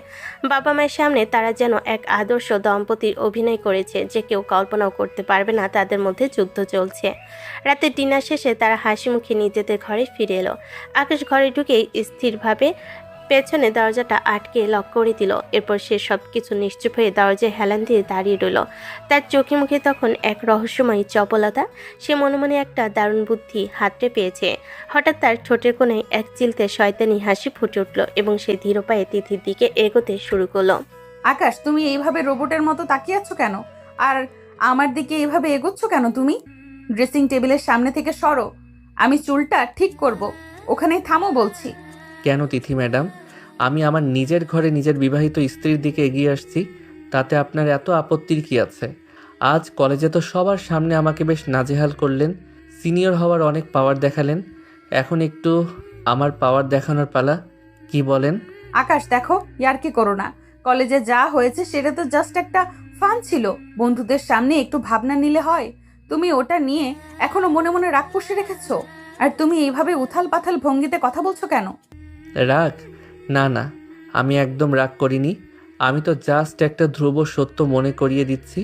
বাবা মায়ের সামনে তারা যেন এক আদর্শ দম্পতির অভিনয় করেছে, যে কেউ কল্পনাও করতে পারবে না তাদের মধ্যে যুদ্ধ চলছে। রাতে ডিনার শেষে তারা হাসি মুখে নিজেদের ঘরে ফিরে এলো। আকাশ ঘরে ঢুকেই স্থিরভাবে পেছনে দরজাটা আটকে লক করে দিল। এরপর সে সব কিছু নিশ্চুপ হয়ে দরজায় হেলান দিয়ে দাঁড়িয়ে রইল। তার চোখে মুখে তখন এক রহস্যময়ী চপলতা। সে মনে মনে একটা দারুণ বুদ্ধি হাতড়ে পেয়েছে। হঠাৎ তার ঠোঁটের কোণে এক চিলতে শয়তানি হাসি ফুটে উঠল এবং সে ধীর পায়ে তিথির দিকে এগোতে শুরু করলো। আকাশ, তুমি এইভাবে রোবটের মতো তাকিয়ে আছো কেন? আর আমার দিকে এইভাবে এগোচ্ছ কেন তুমি? ড্রেসিং টেবিলের সামনে থেকে সরো, আমি চুলটা ঠিক করব। ওখানেই থামো বলছি। কেন তিথি ম্যাডাম, আমি আমার নিজের ঘরে নিজের বিবাহিত স্ত্রীর দিকে এগিয়ে আসছি, তাতে আপনার এত আপত্তির কি আছে? আজ কলেজে তো সবার সামনে আমাকে বেশ নাজেহাল করলেন, সিনিয়র হওয়ার অনেক পাওয়ার দেখালেন, এখন একটু আমার পাওয়ার দেখানোর পালা, কি বলেন? আকাশ দেখো, ইয়ার্কি করো না। কলেজে যা হয়েছে সেটা তো জাস্ট একটা ফান ছিল। বন্ধুদের সামনে একটু ভাবনা নিলে হয়। তুমি ওটা নিয়ে এখনো মনে মনে রাগ পুষে রেখেছো। আর তুমি এইভাবে উথাল পাথাল ভঙ্গিতে কথা বলছো কেন? রাগ? না না, আমি একদম রাগ করিনি। আমি তো জাস্ট একটা ধ্রুব সত্য মনে করিয়ে দিচ্ছি।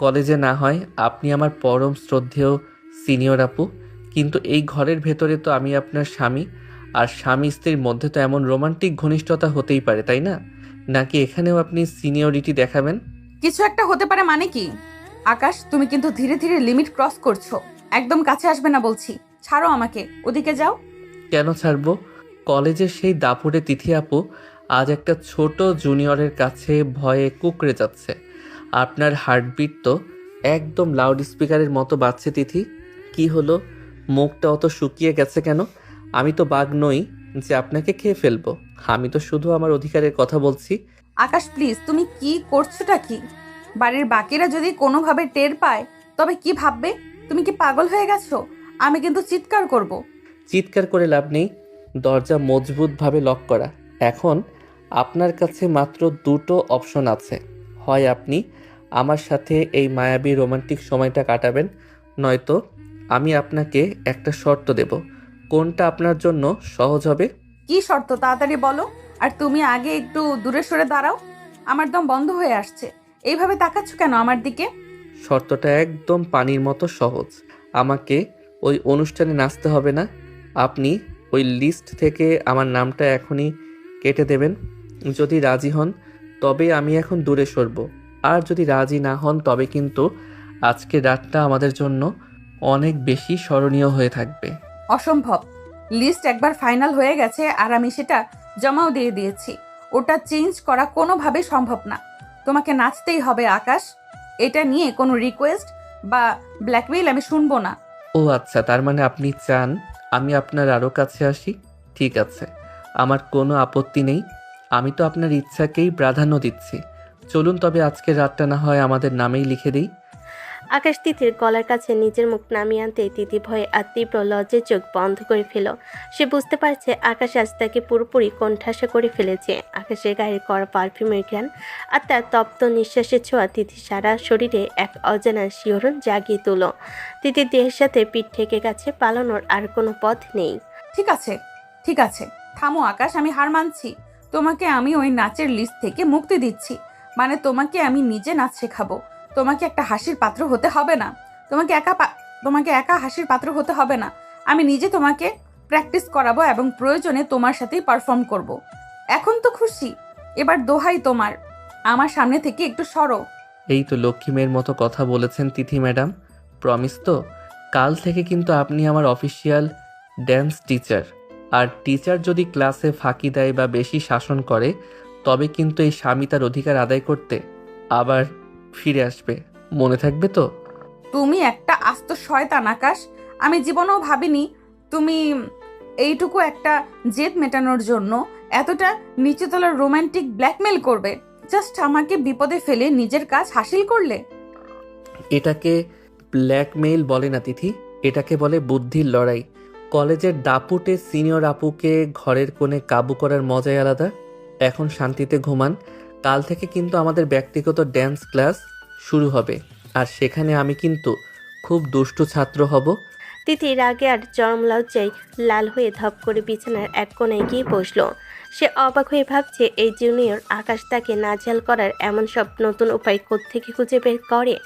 কলেজে না হয় আপনি আমার পরম শ্রদ্ধেয় সিনিয়র আপু, কিন্তু এই ঘরের ভেতরে তো আমি আপনার স্বামী, আর স্বামী স্ত্রীর মধ্যে তো এমন রোমান্টিক ঘনিষ্ঠতা হতেই পারে, তাই না? নাকি এখানেও আপনি সিনিয়রিটি দেখাবেন? কিছু একটা হতে পারে মানে কি? আকাশ, তুমি কিন্তু ধীরে ধীরে লিমিট ক্রস করছো। একদম কাছে আসবে না বলছি। ছাড়ো আমাকে, ওদিকে যাও। কেন ছাড়বো? কলেজের সেই দাপুটে তিথি আপু আজ একটা ছোট জুনিয়রের কাছে ভয়ে কুঁকড়ে যাচ্ছে। আপনার হার্টবিট তো একদম লাউড স্পিকারের মতো বাজছে। তিথি, কি হলো? মুখটা অত শুকিয়ে গেছে কেন? আমি তো বাঘ নই যে আপনাকে খেয়ে ফেলবো। আমি তো শুধু আমার অধিকারের কথা বলছি। আকাশ প্লিজ, তুমি কি করছোটা কি? বাড়ির বাকিরা যদি কোনোভাবে টের পায় তবে কি ভাববে? তুমি কি পাগল হয়ে গেছো? আমি কিন্তু চিৎকার করব। চিৎকার করে লাভ নেই, দরজা মজবুতভাবে লক করা। এখন আপনার কাছে মাত্র দুটো অপশন আছে, হয় আপনি আমার সাথে এই মায়াবী রোমান্টিক সময়টা কাটাবেন, নয়তো আমি আপনাকে একটা শর্ত দেব। কোনটা আপনার জন্য সহজ হবে? কি শর্ত তাড়াতাড়ি বলো। আর তুমি আগে একটু দূরে সরে দাঁড়াও, আমার দম বন্ধ হয়ে আসছে। এইভাবে তাকাচ্ছ কেন আমার দিকে? শর্তটা একদম পানির মতো সহজ। আমাকে ওই অনুষ্ঠানে নাচতে হবে না, আপনি ওই লিস্ট থেকে আমার নামটা এখনই কেটে দেবেন। যদি রাজি হন তবে আমি এখন দূরে সরব, আর যদি রাজি না হন তবে কিন্তু আজকের রাতটা আমাদের জন্য অনেক বেশি স্মরণীয় হয়ে থাকবে। অসম্ভব। লিস্ট একবার ফাইনাল হয়ে গেছে আর আমি সেটা জমাও দিয়ে দিয়েছি। ওটা চেঞ্জ করা কোনোভাবেই সম্ভব না। তোমাকে নাচতেই হবে আকাশ। এটা নিয়ে কোনো রিকোয়েস্ট বা ব্ল্যাকমেইল আমি শুনবো না। ও আচ্ছা, তার মানে আপনি চান আমি আপনার আরও কাছে আসি? ঠিক আছে, আমার কোনো আপত্তি নেই। আমি তো আপনার ইচ্ছাকেই প্রাধান্য দিচ্ছি। চলুন তবে আজকের রাতটা না হয় আমাদের নামেই লিখে দিই। আকাশ তিথির গলার কাছে নিজের মুখ নামিয়ে আনতে তিথি ভয়ে আর তীব্র লজ্জায় চোখ বন্ধ করে ফেল। সে বুঝতে পারছে আকাশ আজ তাকে পুরোপুরি কোণঠাসা করে ফেলেছে। আকাশের গায়ে করা পারফিউমের ঘ্রাণ আর তার তপ্ত নিঃশ্বাসের ছোঁয়া তিথির সারা শরীরে এক অজানা শিহরণ জাগিয়ে তোল। তিথির দেহের সাথে পিঠ ঠেকে গেছে, পালানোর আর কোনো পথ নেই। ঠিক আছে, ঠিক আছে, থামো আকাশ, আমি হার মানছি। তোমাকে আমি ওই নাচের লিস্ট থেকে মুক্তি দিচ্ছি। মানে তোমাকে আমি নিজে নাচ শেখাবো। তোমাকে একটা হাসির পাত্র হতে হবে না। তোমাকে একা হাসির পাত্র হতে হবে না। আমি নিজে তোমাকে প্র্যাকটিস করাবো এবং প্রয়োজনে তোমার সাথেই পারফর্ম করব। এখন তো খুশি? এবার দোহাই তোমার, আমার সামনে থেকে একটু সরো। এই তো লক্ষ্মী মেয়ের মতো কথা বলেছেন তিথি ম্যাডাম। প্রমিস তো? কাল থেকে কিন্তু আপনি আমার অফিসিয়াল ড্যান্স টিচার। আর টিচার যদি ক্লাসে ফাঁকি দেয় বা বেশি শাসন করে তবে কিন্তু এই স্বামী তার অধিকার আদায় করতে আবার ফিরে আসবে, মনে থাকবে তো? তুমি একটা আস্ত শয়তান আকাশ। আমি জীবনেও ভাবিনি তুমি এইটুকু একটা জেদ মেটানোর জন্য এতটা নিচুতলার রোমান্টিক ব্ল্যাকমেল করবে। জাস্ট আমাকে বিপদে ফেলে নিজের কাজ হাসিল করলে। এটাকে ব্ল্যাকমেইল বলে না তিথি, এটাকে বলে বুদ্ধির লড়াই। কলেজের দাপুটে সিনিয়র আপুকে ঘরের কোণে কাবু করার মজাই আলাদা। এখন শান্তিতে ঘুমান। কাল থেকে কিন্তু আমাদের ব্যক্তিগত ড্যান্স ক্লাস শুরু হবে, আর সেখানে আমি কিন্তু খুব দুষ্টু ছাত্র হব। তিথি রাগে আর চরম লজ্জায় লাল হয়ে ধপ করে বিছানার এক কোণায় গিয়ে বসল। সে অবাক হয়ে ভাবছে এই জুনিয়র আকাশ তাকে নাজেহাল করার এমন সব নতুন উপায় কোত্থেকে খুঁজে বের করে।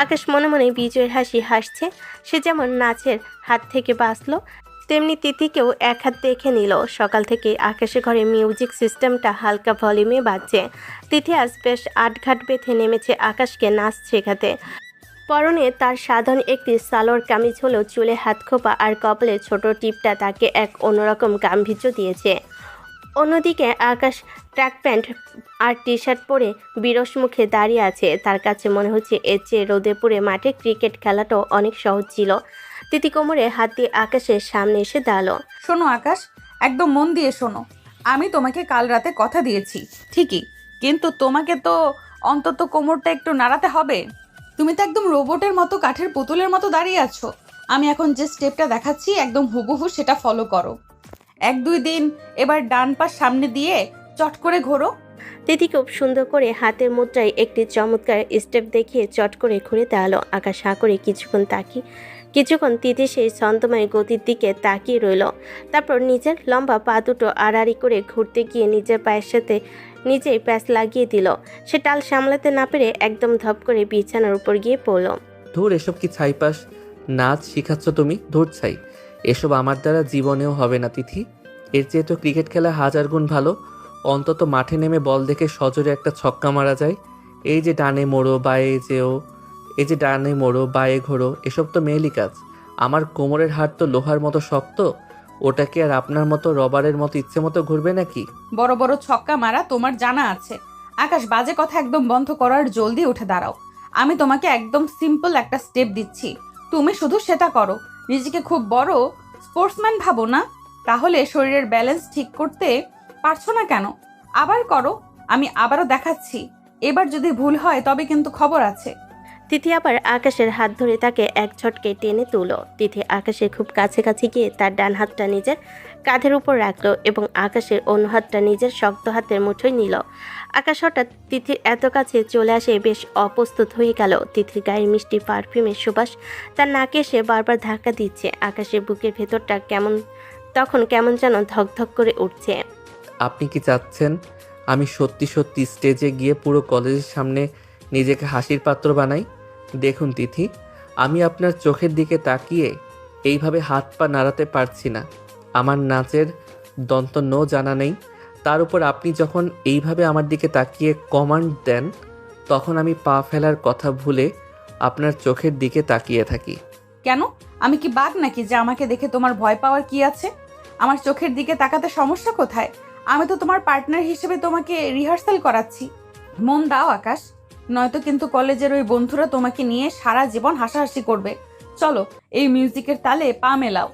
আকাশ মনে মনে বিজয়ের হাসি হাসছে। সে যেমন নাচের হাত থেকে বাঁচল, তেমনি তিথিকেও এক হাত দেখে নিল। সকাল থেকে আকাশের ঘরে মিউজিক সিস্টেমটা হালকা ভলিউমে বাজছে। তিথি আজ বেশ আটঘাট বেঁধে নেমেছে আকাশকে নাচ শেখাতে। পরনে তার সাধারণ একটি সালোয়ার কামিজ হলেও চুলে হাত খোপা আর কপালে ছোট টিপটা তাকে এক অন্যরকম গাম্ভীর্য দিয়েছে। অন্যদিকে আকাশ ট্র্যাক প্যান্ট আর টি শার্ট পরে বিরস মুখে দাঁড়িয়ে আছে। তার কাছে মনে হচ্ছে এর চেয়ে রোদে পুড়ে মাঠে ক্রিকেট খেলাটাও অনেক সহজ ছিল। তিথি কোমরে হাত দিয়ে আকাশের সামনে এসে দাঁড়ালো। শোনো আকাশ, একদম মন দিয়ে শোনো। আমি তোমাকে কাল রাতে কথা দিয়েছি ঠিকই, কিন্তু তোমাকে তো অন্তত কোমরটা একটু নাড়াতে হবে। তুমি তো একদম রোবটের মতো, কাঠের পুতুলের মতো দাঁড়িয়ে আছো। আমি এখন যে স্টেপটা দেখাচ্ছি একদম হুবহু সেটা ফলো করো। 1-2 দিন এবার ডান পা সামনে দিয়ে চট করে ঘোরো। তিথি খুব সুন্দর করে হাতের মুদ্রায় একটি চমৎকার স্টেপ দেখিয়ে চট করে ঘুরে দাঁড়ালো। আকাশ হাঁ করে কিছুক্ষণ তিথি সেই ছন্দময় গতির দিকে তাকিয়ে রইল। তারপর নিজের লম্বা পা দুটো আড়াআড়ি করে ঘুরতে গিয়ে নিজের পায়ের সাথে নিজেই প্যাচ লাগিয়ে দিল। সে টাল সামলাতে না পেরে একদম ধপ করে বিছানার উপর গিয়ে পড়ল। ধুর, এসব কি ছাইপাস নাচ শিখাচ্ছ তুমি? ধুর ছাই, এসব আমার দ্বারা জীবনেও হবে না তিথি। এর চেয়ে তো ক্রিকেট খেলা 1000 গুণ ভালো। অন্তত মাঠে নেমে বল দেখে সজোরে একটা ছক্কা মারা যায়। এই যে ডানে মোড়ো বায়ে যেও, এই যে ডানে মোড়ো বায়ে ঘোরো, এসব তো মেয়েলি কাজ। আমার কোমরের হাড় তো লোহার মতো শক্ত, ওটাকে আর আপনার মতো রবারের মতো ইচ্ছে মতো ঘুরবে নাকি? বড় বড় ছক্কা মারা তোমার জানা আছে। আকাশ, বাজে কথা একদম বন্ধ করার, জলদি উঠে দাঁড়াও। আমি তোমাকে একদম সিম্পল একটা স্টেপ দিচ্ছি, তুমি শুধু সেটা করো। নিজেকে খুব বড় স্পোর্টসম্যান ভাবো না? তাহলে শরীরের ব্যালেন্স ঠিক করতে পারছো না কেন? আবার করো, আমি আবারও দেখাচ্ছি। এবার যদি ভুল হয় তবে কিন্তু খবর আছে। তিথি আবার আকাশের হাত ধরে তাকে এক ঝটকে টেনে তুলো। তিথি আকাশের খুব কাছাকাছি গিয়ে তার ডান হাতটা নিজের কাঁধের উপর রাখলো এবং আকাশের অন্য হাতটা নিজের শক্ত হাতের মুঠোয় নিল। আকাশ হঠাৎ তিথির এত কাছে চলে আসে বেশ অপ্রস্তুত হয়ে গেল। তিথির গায়ের মিষ্টি পারফিউমের সুবাস তার নাকে এসে বারবার ধাক্কা দিচ্ছে। আকাশের বুকের ভেতরটা তখন কেমন যেন ধকধক করে উঠছে। আপনি কি চাচ্ছেন আমি সত্যি সত্যি স্টেজে গিয়ে পুরো কলেজের সামনে নিজেকে হাসির পাত্র বানাই? দেখুন তিথি, আমি আপনার চোখের দিকে তাকিয়ে এইভাবে হাত পা নাড়াতে পারছি না। আমার নাচের দন্ত নো জানা নেই। তার উপর আপনি যখন এইভাবে আমার দিকে তাকিয়ে কমান্ড দেন, তখন আমি পা ফেলার কথা ভুলে আপনার চোখের দিকে তাকিয়ে থাকি। কেন, আমি কি বাঘ নাকি যে আমাকে দেখে তোমার ভয় পাওয়ার কি আছে? আমার চোখের দিকে তাকাতে সমস্যা কোথায়? আমি তো তোমার পার্টনার হিসেবে তোমাকে রিহার্সাল করাচ্ছি। মন দাও আকাশ, নয়তো কিন্তু কলেজের ওই বন্ধুরা তোমাকে নিয়ে সারা জীবন হাসাহাসি করবে। চলো, এই মিউজিকের তালে পা মেলাও।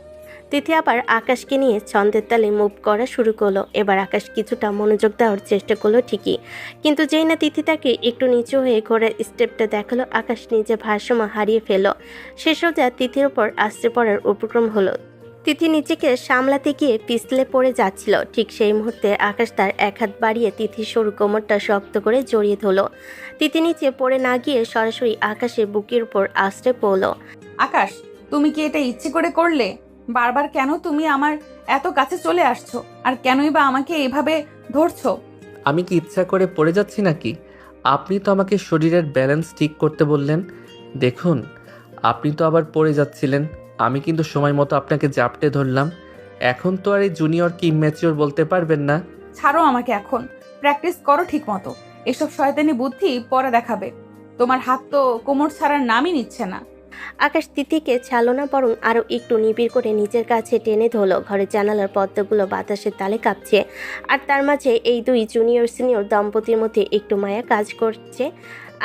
তিথি আবার আকাশকে নিয়ে ছন্দের তালে মুভ করা শুরু করলো। এবার আকাশ কিছুটা মনোযোগ দেওয়ার চেষ্টা করলো ঠিকই, কিন্তু যেই না তিথি তাকে একটু নিচু হয়ে ঘোরার স্টেপটা দেখালো, আকাশ নিজে ভারসাম্য হারিয়ে ফেলল। সে সোজা তিথির ওপর আশ্রে পড়ার উপক্রম হলো। তিথি নিজেকে সামলাতে গিয়ে পিছলে পড়ে যাচ্ছিল। ঠিক সেই মুহূর্তে আকাশ তার এক হাত বাড়িয়ে তিথির সরু কোমরটা শক্ত করে জড়িয়ে ধরল। তিথি নিচে পড়ে না গিয়ে সরাসরি আকাশের বুকের উপর আশ্রে পড়ল। আকাশ, তুমি কি এটা ইচ্ছে করে করলে? বারবার কেন তুমি আমার এত কাছে চলে আসছো? আর কেনই বা আমাকে এইভাবে ধরছো? আমি কি ইচ্ছা করে পড়ে যাচ্ছি নাকি? আপনি তো আমাকে শরীরের ব্যালেন্স ঠিক করতে বললেন। দেখুন, আপনি তো আবার পড়ে যাচ্ছিলেন। আমি কিন্তু সময় মতো আপনাকে জাপটে ধরলাম। এখন তো আর এই জুনিয়রকে ইম্যাচিওর বলতে পারবেন না। ছাড়ো আমাকে, এখন প্র্যাকটিস করো ঠিক মতো। এসব শয়তানি বুদ্ধি পরে দেখাবে। তোমার হাত তো কোমর ছাড়ার নামই নিচ্ছে না। আকাশ তিথিকে ছাড়ল না, বরং আরও একটু নিবিড় করে নিজের কাছে টেনে ধরলো। ঘরের জানালার পর্দাগুলো বাতাসের তালে কাঁপছে, আর তার মাঝে এই দুই জুনিয়র সিনিয়র দম্পতির মধ্যে একটু মায়া কাজ করছে।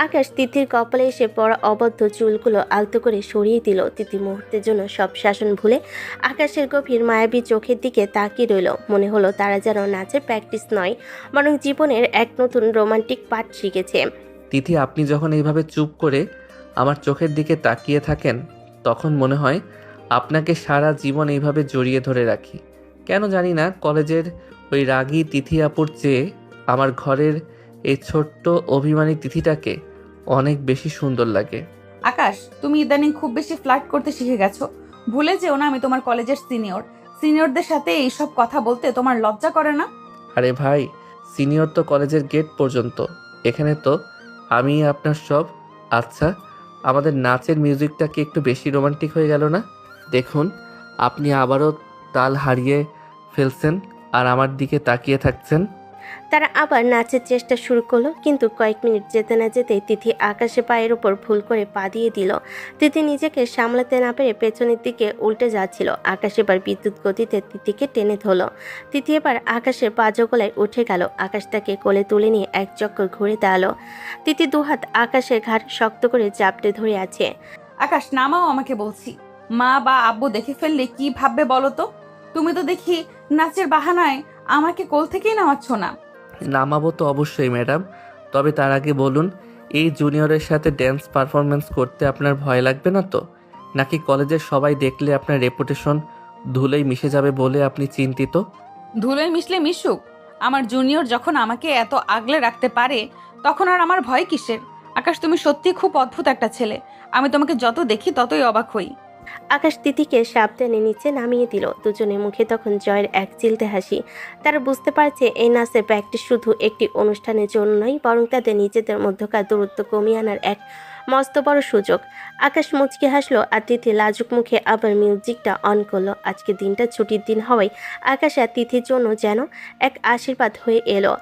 আকাশ তিথির কপালে এসে পড়া অবদ্ধ চুলগুলো আলতো করে সরিয়ে দিল। তিথি মুহূর্তের জন্য সব শাসন ভুলে আকাশের গভীর মায়াবী চোখের দিকে তাকিয়ে রইল। মনে হলো তারা যেন নাচের প্র্যাকটিস নয়, বরং জীবনের এক নতুন রোমান্টিক পাঠ শিখেছে। তিথি, আপনি যখন এইভাবে চুপ করে আমার চোখের দিকে তাকিয়ে থাকেন, তখন মনে হয় আপনাকে সারা জীবন এইভাবে জড়িয়ে ধরে রাখি। কেন জানি না, কলেজের ওই রাগী তিথি আপুর চেয়ে আমার ঘরের এই ছোট্ট অভিমানী তিথিটাকে অনেক বেশি সুন্দর লাগে। আকাশ, তুমি ইদানিং খুব বেশি ফ্লার্ট করতে শিখে গেছো। ভুলে যেও না আমি তোমার কলেজের সিনিয়রদের সাথে এইসব কথা বলতে তোমার লজ্জা করে না? আরে ভাই, সিনিয়র তো কলেজের গেট পর্যন্ত, এখানে তো আমি আপনার সব। আচ্ছা, আমাদের নাচের মিউজিকটা কি একটু বেশি রোমান্টিক হয়ে গেল না? দেখুন, আপনি আবারও তাল হারিয়ে ফেলছেন আর আমার দিকে তাকিয়ে থাকছেন। তারা আবার নাচের চেষ্টা শুরু করলো, কিন্তু কয়েক মিনিট যেতে না যেতেই তিথি আকাশে পায়ের ওপর ভুল করে পা দিয়ে দিল। তিথি নিজেকে সামলাতে না পেরে পেছনের দিকে উল্টে যাচ্ছিল। আকাশ এবার বিদ্যুৎ গতিতে তিথিকে টেনে ধরল। তিথি এবার আকাশের পাজগলায় উঠে গেল। আকাশ তাকে কোলে তুলে নিয়ে এক চক্কর ঘুরে দাঁড়ালো। তিথি দুহাত আকাশের ঘাড় শক্ত করে জাপটে ধরে আছে। আকাশ নামাও আমাকে বলছি। মা বা আব্বু দেখে ফেললে কি ভাববে বলো তো? তুমি তো দেখি নাচের বাহানায় আমাকে কোল থেকেই নামাচ্ছ না। নামাবো তো অবশ্যই ম্যাডাম, তবে তার আগে বলুন, এই জুনিয়রের সাথে ড্যান্স পারফরমেন্স করতে আপনার ভয় লাগবে না তো? নাকি কলেজের সবাই দেখলে আপনার রেপুটেশন ধুলোয় মিশে যাবে বলে আপনি চিন্তিত? ধুলোয় মিশলে মিশুক, আমার জুনিয়র যখন আমাকে এত আগলে রাখতে পারে তখন আর আমার ভয় কিসের? আকাশ, তুমি সত্যি খুব অদ্ভুত একটা ছেলে। আমি তোমাকে যত দেখি ততই অবাক হই। আকাশ তিথিকে সাবধানে নিচে নামিয়ে দিল। দুজনের মুখে তখন জয়ের এক চিলতে হাসি। তারা বুঝতে পারছে এই নাচের প্র্যাকটিস শুধু একটি অনুষ্ঠানের জন্য নয়, বরং তাদের নিজেদের মধ্যকার দূরত্ব কমিয়ে আনার এক মস্ত বড় সুযোগ। আকাশ মুচকে হাসলো আর তিথি লাজুক মুখে আবার মিউজিকটা অন করলো। আজকে দিনটা ছুটির দিন হওয়ায় আকাশ আর তিথির জন্য যেন এক আশীর্বাদ হয়ে এলো।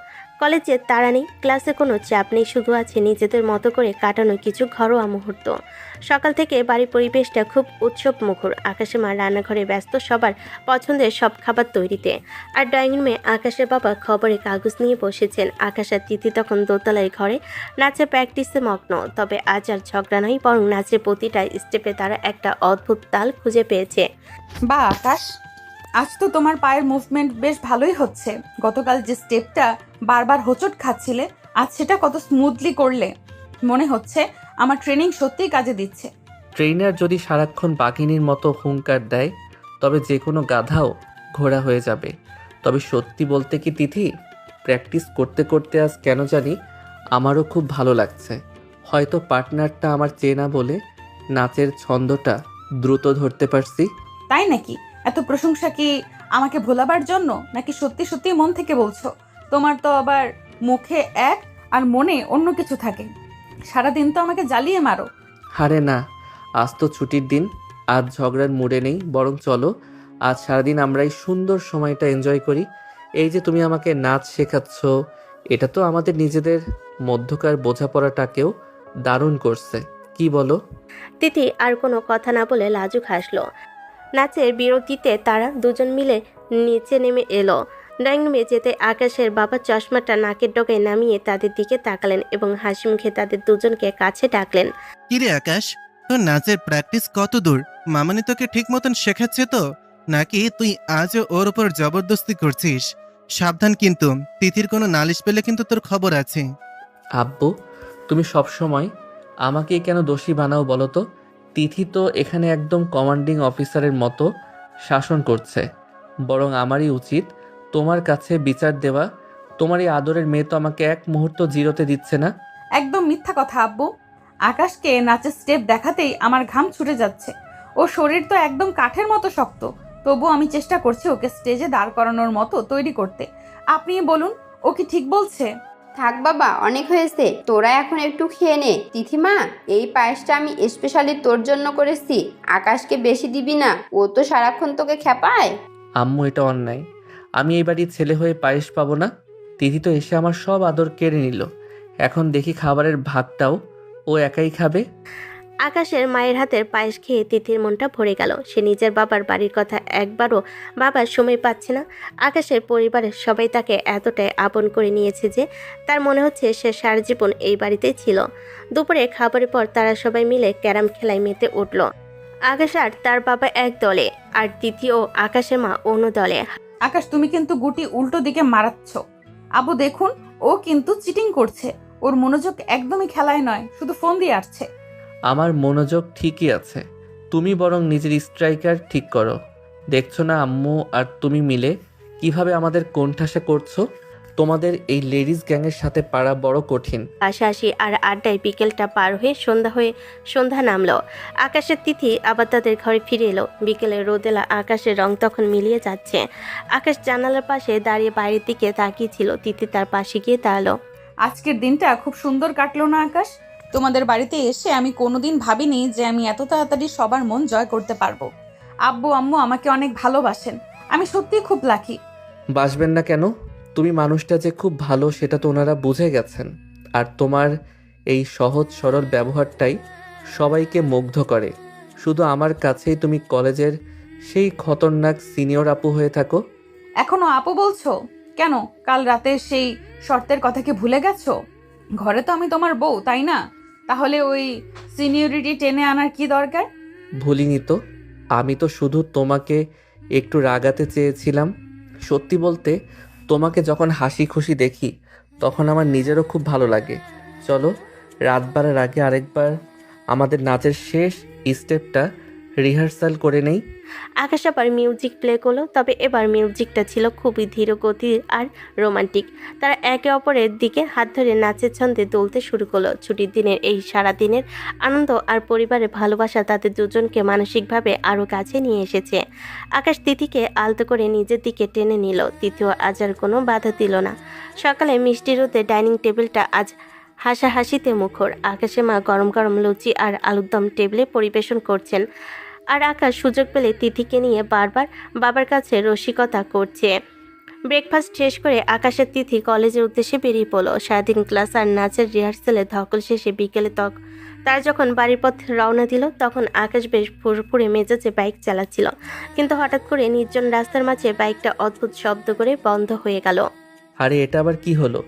কলেজে তাড়া নেই, ক্লাসে কোনো চাপ নেই, শুধু আছে নিজেদের মতো করে কাটানো কিছু ঘরোয়া মুহূর্ত। সকাল থেকে বাড়ির পরিবেশটা খুব উৎসব মুখর। আকাশের মা রান্নাঘরে ব্যস্ত সবার পছন্দের সব খাবার তৈরিতে, আর ড্রয়িং রুমে আকাশের বাবা খবরের কাগজ নিয়ে বসেছেন। আকাশ আর তিথি তখন দোতলায় ঘরে নাচের প্র্যাকটিসে মগ্ন। তবে আজ আর ঝগড়া নয়, বরং নাচের প্রতিটা স্টেপে তারা একটা অদ্ভুত তাল খুঁজে পেয়েছে। বা আকাশ, আজ তো তোমার পায়ের মুভমেন্ট বেশ ভালোই হচ্ছে। গতকাল যে স্টেপটা বারবার হোঁচট খাচ্ছিলে, আজ সেটা কত স্মুথলি করলে। মনে হচ্ছে আমার ট্রেনিং সত্যিই কাজে দিচ্ছে। ট্রেনার যদি সারাক্ষণ বাঘিনীর মতো হুঙ্কার দেয় তবে যে কোনো গাধাও ঘোড়া হয়ে যাবে। তবে সত্যি বলতে কি তিথি, প্র্যাকটিস করতে করতে আজ কেন জানি আমারও খুব ভালো লাগছে। হয়তো পার্টনারটা আমার চেনা বলে নাচের ছন্দটা দ্রুত ধরতে পারছি। তাই নাকি? এত প্রশংসা কি আমাকে ভোলাবার জন্য, নাকি সত্যি সত্যি মন থেকে বলছো? তোমার তো আবার মুখে এক আর মনে অন্য কিছু থাকে। সারাদিন তো আমাকে জ্বালিয়ে মারো। আরে না, আজ তো ছুটির দিন, আজ ঝগড়ার মুডে নেই। বরং চলো আজ সারাদিন আমরা এই সুন্দর সময়টা এনজয় করি। এই যে তুমি আমাকে নাচ শেখাচ্ছ, এটা তো আমাদের নিজেদের মধ্যকার বোঝাপড়াটাকেও দারুণ করছে, কি বলো? তিথি আর কোনো কথা না বলে লাজুক হাসলো। নাচের বিরতিতে তারা দুজন মিলে নিচে নেমে এলো। ড্রয়িং রুমে যেতে আকাশের বাবা চশমাটা নাকের ডগায় নামিয়ে তাদের দিকে তাকালেন এবং হাসি মুখে তাদের দুজনকে কাছে ডাকলেন। কিরে আকাশ, তোর নাচের প্র্যাকটিস কত দূর? মামানি তোকে ঠিক মতন শেখাচ্ছে তো, নাকি তুই আজও ওর উপর জবরদস্তি করছিস? সাবধান কিন্তু, তিথির কোনো নালিশ পেলে কিন্তু তোর খবর আছে। আব্বু, তুমি সবসময় আমাকেই কেন দোষী বানাও বলো তো? তিথি তো এখানে একদম কমান্ডিং অফিসারের মতো শাসন করছে। বরং আমারই উচিত তোমার কাছে বিচার দেওয়া। তোমার এই আদরের মেয়ে তো আমাকে এক মুহূর্ত জিরোতে দিচ্ছে না। একদম মিথ্যা কথা আব্বু। আকাশকে নাচের স্টেপ দেখাতেই আমার ঘাম ছুটে যাচ্ছে। ও শরীর তো একদম কাঠের মতো শক্ত, তবু আমি চেষ্টা করছি ওকে স্টেজে দাঁড় করানোর মতো তৈরি করতে। আপনি বলুন, ও কি ঠিক বলছে? থাক বাবা, অনেক হয়েছে। তোরা এখন একটু খেয়ে নে। তিথিমা, এই পায়েসটা আমি স্পেশালি তোর জন্য করেছি। আকাশকে বেশি দিবি না, ও তো সারাক্ষণ তোকে খেপায়। আম্মু, এটা অন্যায়। আমি এই বাড়ির ছেলে হয়ে পায়েস পাবো না? তিথি তো এসে আমার সব আদর কেড়ে নিল। এখন দেখি খাবারের ভাগটাও ও একাই খাবে। আকাশের মায়ের হাতের পায়েস খেয়ে তিথির মনটা ভরে গেল। সে নিজের বাবার বাড়ির কথা একবারও বাবার সময় পাচ্ছে না। আকাশের পরিবারের সবাই তাকে এতটাই আপন করে নিয়েছে যে তার মনে হচ্ছে সে সারা জীবন এই বাড়িতেই ছিল। দুপুরে খাবারের পর তারা সবাই মিলে ক্যারাম খেলায় মেতে উঠল। আকাশ আর তার বাবা এক দলে, আর তিথি ও আকাশের মা অন্য দলে। আকাশ, তুমি কিন্তু গুটি উল্টো দিকে মারাচ্ছ। আব্বু দেখুন, ও কিন্তু চিটিং করছে। ওর মনোযোগ একদমই খেলায় নয়, শুধু ফোন দিয়ে আসছে। আমার মনোযোগ ঠিকই আছে, তুমি বরং নিজের স্ট্রাইকার ঠিক করো। দেখছো না আম্মু আর তুমি মিলে কিভাবে আমাদের কোণঠাসা করছো? তোমাদের এই লেডিস গ্যাংয়ের সাথে পারা বড় কঠিন। হাসাহাসি আর আড্ডায় বিকেলটা পার হয়ে সন্ধ্যা নামলো। আকাশের তিথি আবার তাদের ঘরে ফিরে এলো। বিকেলের রোদেলা আকাশের রং তখন মিলিয়ে যাচ্ছে। আকাশ জানালার পাশে দাঁড়িয়ে বাইরের দিকে তাকিয়েছিল। তিথি তার পাশে গিয়ে দাঁড়ালো। আজকের দিনটা খুব সুন্দর কাটলো না আকাশ? তোমাদের বাড়িতে এসে আমি কোনোদিন ভাবিনি যে আমি এত তাড়াতাড়ি সবার মন জয় করতে পারবো। আব্বু আম্মু আমাকে অনেক ভালোবাসেন, আমি সত্যিই খুব লাকি। বাসবেন না কেন? তুমি মানুষটা যে খুব ভালো সেটা তো ওনারা বুঝে গেছেন। আর তোমার এই সহজ সরল ব্যবহারটাই সবাইকে মুগ্ধ করে। শুধু আমার কাছেই তুমি কলেজের সেই খতরনাক সিনিয়র আপু হয়ে থাকো। এখনো আপু বলছো কেন? কাল রাতে সেই শর্তের কথা কি ভুলে গেছো? ঘরে তো আমি তোমার বউ, তাই না? তাহলে ওই সিনিয়রিটি টেনে আনার কি দরকার? ভুলিনি তো। আমি তো শুধু তোমাকে একটু রাগাতে চেয়েছিলাম। সত্যি বলতে, তোমাকে যখন হাসি খুশি দেখি তখন আমার নিজেরও খুব ভালো লাগে। চলো, রাত বাড়ার আগে আরেকবার আমাদের নাচের শেষ স্টেপটা রিহার্সাল করে নেই। আকাশ আবার মিউজিক প্লে করলো, তবে এবার মিউজিকটা ছিল খুবই ধীর গতির আর রোমান্টিক। তারা একে অপরের দিকে হাত ধরে নাচের ছন্দে দুলতে শুরু করলো। ছুটির দিনের এই সারা দিনের আনন্দ আর পরিবারের ভালোবাসা তাদের দুজনকে মানসিকভাবে আরও কাছে নিয়ে এসেছে। আকাশ তিথিকে আলতো করে নিজের দিকে টেনে নিল। তিথিও আজ আর কোনো বাধা দিল না। সকালে মিষ্টি রোদে ডাইনিং টেবিলটা আজ হাসাহাসিতে মুখর। আকাশে মা গরম গরম লুচি আর আলুর দম টেবিলে পরিবেশন করছেন, আর আকাশ সুযোগ পেলে তিথিকে নিয়ে বারবার বাবার কাছে রসিকতা করছে। ব্রেকফাস্ট শেষ করে আকাশের তিথি কলেজের উদ্দেশ্যে বেরিয়ে পড়লো। সারাদিন ক্লাস আর নাচের রিহার্সালে ধকল শেষে বিকেলে তার যখন বাড়ির পথ রওনা দিল তখন আকাশ বেশ ফুরফুরে মেজাজে বাইক চালাচ্ছিল। কিন্তু হঠাৎ করে নির্জন রাস্তার মাঝে বাইকটা অদ্ভুত শব্দ করে বন্ধ হয়ে গেল। আরে এটা আবার কি হলো?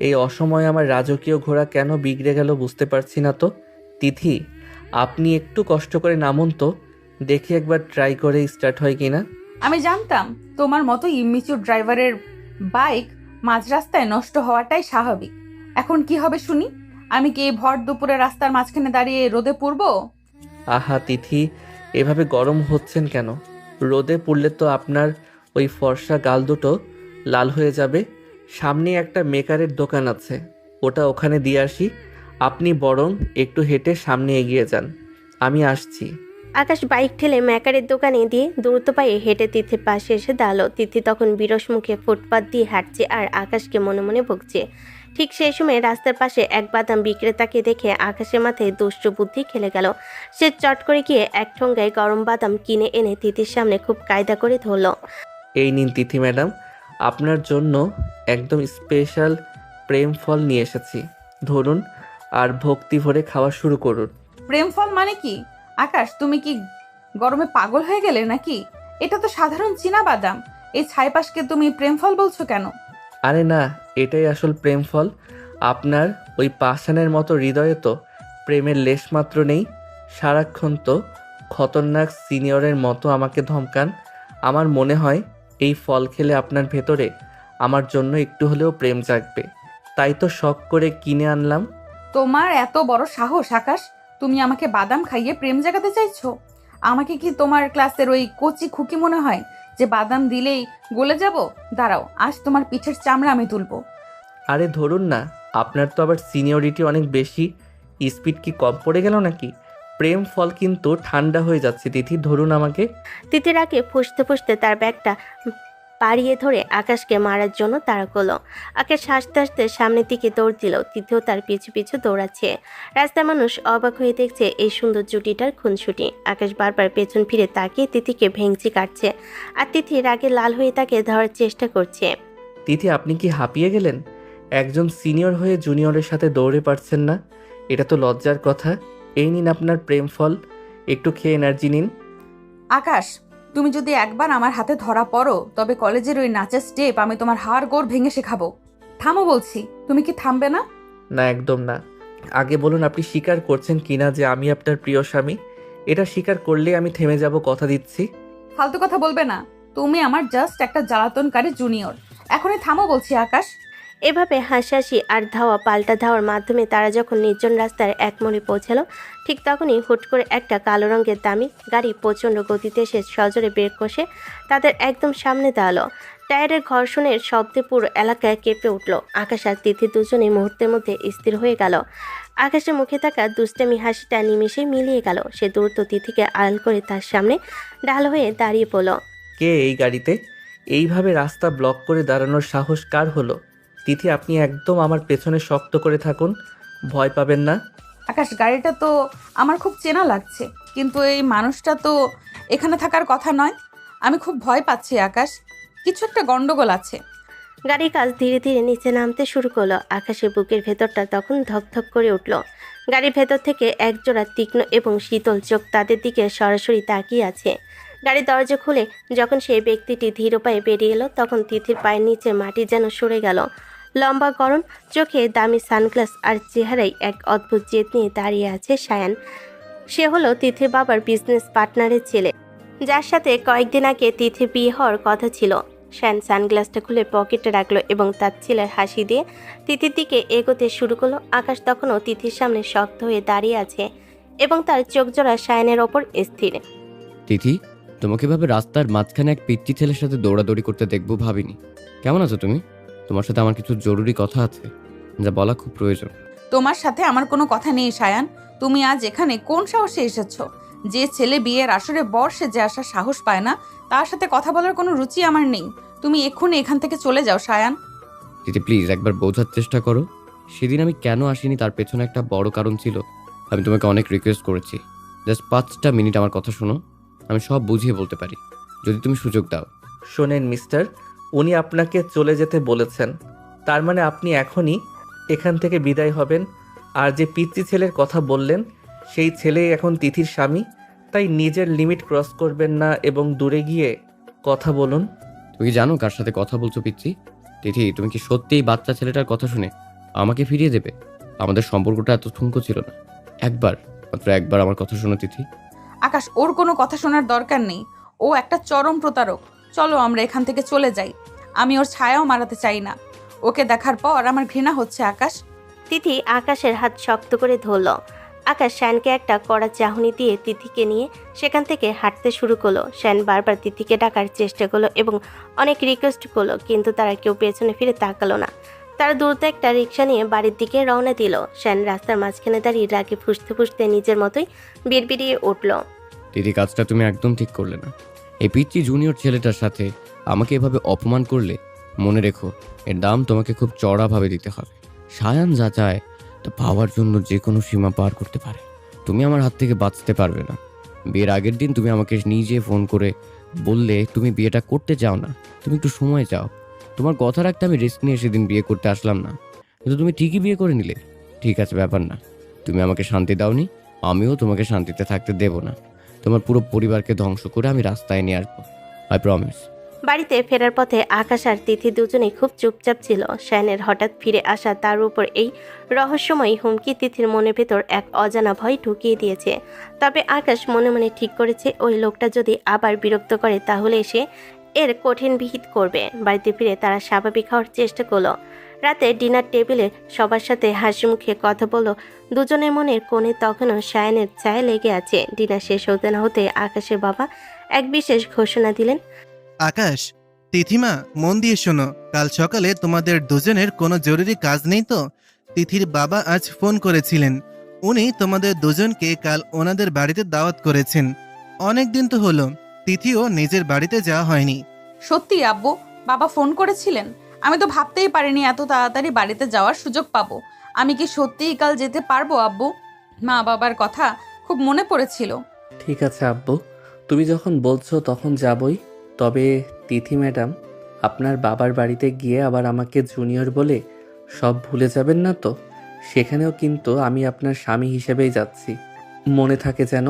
এই অসময়ে আমার রাজকীয় ঘোড়া কেন বিগড়ে গেল বুঝতে পারছি না তো। তিথি, আপনি একটু কষ্ট করে নামুন তো, দেখি একবার ট্রাই করে স্টার্ট হয় কিনা। আমি জানতাম তোমার মতো ইমিচুর ড্রাইভারের বাইক মাঝ রাস্তায় নষ্ট হওয়াটাই স্বাভাবিক। এখন কি হবে শুনি? আমি কি এই ভর দুপুরে রাস্তার মাঝখানে দাঁড়িয়ে রোদে পুড়বো? আহা তিথি, এভাবে গরম হচ্ছেন কেন? রোদে পুড়লে তো আপনার ওই ফর্সা গাল দুটো লাল হয়ে যাবে। সামনে একটা মেকারের দোকান আছে, ওখানে দিয়ে আসি। আপনি বরং একটু হেঁটে সামনে এগিয়ে যান, আমি আসছি। আকাশ বাইক ঠেলে ম্যাকারের দোকানে দিয়ে দ্রুত পায়ে হেঁটে তিথির পাশে এসে দাঁড়ালো। তিথি তখন বিরস মুখে ফুটপাত দিয়ে হাঁটছে আর আকাশকে মনে মনে বকছে। ঠিক সেই সময় রাস্তার পাশে এক বাদাম বিক্রেতাকে দেখে আকাশের মাথায় দুষ্ট বুদ্ধি খেলে গেল। সে চট করে গিয়ে এক ঠোঙ্গায় গরম বাদাম কিনে এনে তিথির সামনে খুব কায়দা করে ধরল। এই নিন তিথি ম্যাডাম, আপনার জন্য একদম স্পেশাল প্রেম ফল নিয়ে এসেছি। ধরুন আর ভক্তি ভরে খাওয়া শুরু করুন। প্রেম ফল মানে কি? আকাশ, তুমি কি গরমে পাগল হয়ে গেলে নাকি? এটা তো সাধারণ চীনা বাদাম। এই ছাইপাশকে তুমি প্রেম ফল বলছো কেন? আরে না, এটাই আসল প্রেম ফল। আপনার ওই পাষাণের মতো হৃদয়ে তো প্রেমের লেশমাত্র নেই। সারাক্ষণ তো খতরনাক সিনিয়রের মতো আমাকে ধমকান। আমার মনে হয় এই ফল খেলে আপনার ভেতরে আমার জন্য একটু হলেও প্রেম জাগবে, তাই তো শখ করে কিনে আনলাম। তোমার এত বড় সাহস আকাশ! তুমি আমাকে বাদাম খাইয়ে প্রেম জাগাতে চাইছো? আমাকে কি তোমার ক্লাসের ওই কচি খুকি মনে হয় যে বাদাম দিলেই গলে যাব? দাঁড়াও, আজ তোমার পিঠের চামড়া আমি তুলবো। আরে ধরুন না, আপনার তো আবার সিনিয়রিটি অনেক বেশি। স্পিড কি কম পড়ে গেল নাকি? প্রেম ফল কিন্তু ঠান্ডা হয়ে যাচ্ছে তিথি, ধরুন আমাকে। তিথির আগে ফুসতে ফুসতে তার ব্যাগটা পাড়িয়ে ধরে আকাশকে মারার জন্য তাড়া করলো। আকাশ হাসতে হাসতে সামনের দিকে দৌড় দিল। তিথিও তার পিছু পিছু দৌড়াচ্ছে। রাস্তার মানুষ অবাক হয়ে দেখছে এই সুন্দর জুটিটার খুনসুটি। আকাশ বারবার পেছন ফিরে তাকিয়ে তিথিকে ভেঙচি কাটছে, আর তিথি রাগে লাল হয়ে তাকে ধরার চেষ্টা করছে। তিথি, আপনি কি হাঁপিয়ে গেলেন? একজন সিনিয়র হয়ে জুনিয়রের সাথে দৌড়ে পারছেন না, এটা তো লজ্জার কথা। এই নিন আপনার প্রেম ফল, একটু খেয়ে এনার্জি নিন। আকাশ, তুমি যদি একবার আমার হাতে ধরা পড়ো তবে কলেজের ওই নাচের স্টেপ আমি তোমার হাড় গোড় ভেঙে শেখাবো। থামো বলছি, তুমি কি থামবে না? না, একদম না। আগে বলুন আপনি স্বীকার করছেন কিনা যে আমি আপনার প্রিয় স্বামী। এটা স্বীকার করলে আমি থেমে যাব, কথা দিচ্ছি। ফালতু কথা বলবে না। তুমি আমার জাস্ট একটা জ্বালাতনকারী জুনিয়র। এখনই থামো বলছি আকাশ। এভাবে হাসাহাসি আর ধাওয়া পাল্টা ধাওয়ার মাধ্যমে তারা যখন নির্জন রাস্তার এক মোড়ে পৌঁছালো, ঠিক তখনই হুট করে একটা কালো রঙের দামি গাড়ি প্রচণ্ড গতিতে এসে সজোরে ব্রেক কষে তাদের একদম সামনে দাঁড়ালো। টায়ারের ঘর্ষণের শব্দে পুরো এলাকায় কেঁপে উঠল। আকাশ আর তিথি দুজনেই মুহূর্তের মধ্যে স্থির হয়ে গেল। আকাশের মুখে থাকা দুষ্টামি হাসিটা নিমেষে মিলিয়ে গেল। সে দ্রুত তিথিকে আড়াল করে তার সামনে ঢাল হয়ে দাঁড়িয়ে পড়ল। কে এই গাড়িতে? এইভাবে রাস্তা ব্লক করে দাঁড়ানোর সাহস কার হলো? তিথি, আপনি একদম আমার পেছনে শক্ত করে থাকুন, ভয় পাবেন না। আকাশ, গাড়িটা তো আমার খুব চেনা লাগছে, কিন্তু এই মানুষটা তো এখানে থাকার কথা নয়। আমি খুব ভয় পাচ্ছি আকাশ, কিছু একটা গন্ডগোল আছে। গাড়ির কাজ ধীরে ধীরে নিচে নামতে শুরু করলো। আকাশের বুকের ভেতরটা তখন ধকধক করে উঠল। গাড়ির ভেতর থেকে একজোড়া তীক্ষ্ণ এবং শীতল চোখ তাদের দিকে সরাসরি তাকিয়ে আছে। গাড়ির দরজা খুলে যখন সেই ব্যক্তিটি ধীর পায়ে বেরিয়ে এলো, তখন তিথির পায়ের নিচে মাটি যেন সরে গেল। লম্বা গরম চোখে দামি সানগ্লাস আর চেহারায় এক অদ্ভুত জেদ নিয়ে দাঁড়িয়ে আছে সায়ান। সে হলো তিথির বাবার বিজনেস পার্টনারের ছেলে, যার সাথে কয়েকদিন আগে তিথির বিয়ে হওয়ার কথা ছিল। শ্যান সানগ্লাসটা খুলে পকেটে রাখলো এবং তার ছেলের হাসি দিয়ে তিথির দিকে এগোতে শুরু করলো। আকাশ তখনও তিথির সামনে শক্ত হয়ে দাঁড়িয়ে আছে এবং তার চোখ জোড়া শায়ানের ওপর স্থির। তিথি, তোমাকে ভাবে রাস্তার মাঝখানে এক পিচ্চি ছেলের সাথে দৌড়াদৌড়ি করতে দেখবো ভাবিনি। কেমন আছো তুমি? তোমার সাথে আমার কিছু জরুরি কথা আছে, যা বলা খুব প্রয়োজন। তোমার সাথে আমার কোনো কথা নেই সায়ান। তুমি আজ এখানে কোন সাহসে এসেছো? যে ছেলে বিয়ের আসরে বর সেজে আসার সাহস পায় না, তার সাথে কথা বলার কোনো রুচি আমার নেই। তুমি এক্ষুনি এখান থেকে চলে যাও সায়ান। তিথি প্লিজ একবার বোঝার চেষ্টা করো। সেদিন আমি কেন আসিনি তার পেছনে একটা বড় কারণ ছিল। আমি তোমাকে অনেক রিকোয়েস্ট করেছি, জাস্ট 5টা মিনিট আমার কথা শোনো, আমি সব বুঝিয়ে বলতে পারি যদি তুমি সুযোগ দাও। শোনেন মিস্টার, উনি আপনাকে চলে যেতে বলেছেন, তার মানে আপনি এখনই এখান থেকে বিদায় হবেন। আর যে পিচ্চি ছেলের কথা বললেন, সেই ছেলে এখন তিথির স্বামী, তাই নিজের লিমিট ক্রস করবেন না এবং দূরে গিয়ে কথা বলুন। তুমি কি জানো কার সাথে কথা বলছো পিচ্চি? তিথি, তুমি কি সত্যি এই বাচ্চা ছেলেটার কথা শুনে আমাকে ফিরিয়ে দেবে? আমাদের সম্পর্কটা এত ঠুনকো ছিল না। মাত্র একবার আমার কথা শোনো তিথি। আকাশ, ওর কোনো কথা শোনার দরকার নেই। ও একটা চরম প্রতারক। চলো আমরা এখান থেকে চলে যাই। আমি ওর ছায়াও মারাতে চাই না। ওকে দেখার পর আমার ঘৃণা হচ্ছে আকাশ। তিথি আকাশের হাত শক্ত করে ধরল। আকাশ শ্যানকে একটা কড়া চাহনি দিয়ে তিথিকে নিয়ে সেখান থেকে হাঁটতে শুরু করলো। শ্যান বারবার তিথিকে ডাকার চেষ্টা করলো এবং অনেক রিকোয়েস্ট করলো, কিন্তু তারা কেউ পেছনে ফিরে তাকালো না। তারা দ্রুত একটা রিক্সা নিয়ে বাড়ির দিকে রওনা দিল। শ্যান রাস্তার মাঝখানে দাঁড়িয়ে রাগে ফুঁসতে ফুঁসতে নিজের মতোই বিড়বিড়িয়ে উঠল। তিথি, কাজটা তুমি একদম ঠিক করলে না। এই পিচ্চি জুনিয়র ছেলেটার সাথে আমাকে এভাবে অপমান করলে, মনে রেখো এর দাম তোমাকে খুব চড়াভাবে দিতে হবে। সায়ান যা চায় তা পাওয়ার জন্য যে কোনো সীমা পার করতে পারে। তুমি আমার হাত থেকে বাঁচতে পারবে না। বিয়ের আগের দিন তুমি আমাকে নিজে ফোন করে বললে তুমি বিয়েটা করতে চাও না, তুমি একটু সময় চাও। তোমার কথা রাখতে আমি রিস্ক নিয়ে সেদিন বিয়ে করতে আসলাম না, কিন্তু তুমি ঠিকই বিয়ে করে নিলে। ঠিক আছে, ব্যাপার না। তুমি আমাকে শান্তি দাওনি, আমিও তোমাকে শান্তিতে থাকতে দেব না। তোমার পুরো পরিবারকে ধ্বংস করে আমি রাস্তায় নিয়ে আসবো, আই প্রমিস। বাড়িতে ফেরার পথে আকাশ আর তিথি দুজনেই খুব চুপচাপ ছিল। শ্যানের হঠাৎ ফিরে আসা, তার উপর এই রহস্যময়ী হুমকি তিথির মনের ভেতর এক অজানা ভয় ঢুকিয়ে দিয়েছে। তবে আকাশ মনে মনে ঠিক করেছে, ওই লোকটা যদি আবার বিরক্ত করে তাহলে সে এর কঠিন বিহিত করবে। বাড়িতে ফিরে তারা স্বাভাবিক হওয়ার চেষ্টা করলো। রাতে ডিনার টেবিলে সবার সাথে হাসি মুখে কথা বলল। দুজনের মনের কোণে তখনও সায়ানের ছায়া লেগে আছে। ডিনার শেষ হতে না হতে আকাশের বাবা এক বিশেষ ঘোষণা দিলেন। আকাশ, তিথিমা, মন দিয়ে শোনো, কাল সকালে তোমাদের দুজনের কোনো জরুরি কাজ নেই তো? তিথির বাবা আজ ফোন করেছিলেন। উনি তোমাদের দুজনকে কাল ওনাদের বাড়িতে দাওয়াত করেছেন। অনেক দিন তো হলো, তিথিও নিজের বাড়িতে যাওয়া হয়নি। সত্যি আব্বু, বাবা ফোন করেছিলেন? আমি তো ভাবতেই পারিনি এত তাড়াতাড়ি বাড়িতে যাওয়ার সুযোগ পাবো। আমি কি সত্যিই কাল যেতে পারবো আব্বু? মা বাবার কথা খুব মনে পড়েছিল। ঠিক আছে আব্বু, তুমি যখন বলছো তখন যাবই। তবে তিথি ম্যাডাম, আপনার বাবার বাড়িতে গিয়ে আবার আমাকে জুনিয়র বলে সব ভুলে যাবেন না তো? সেখানেও কিন্তু আমি আপনার স্বামী হিসেবেই যাচ্ছি, মনে থাকে যেন।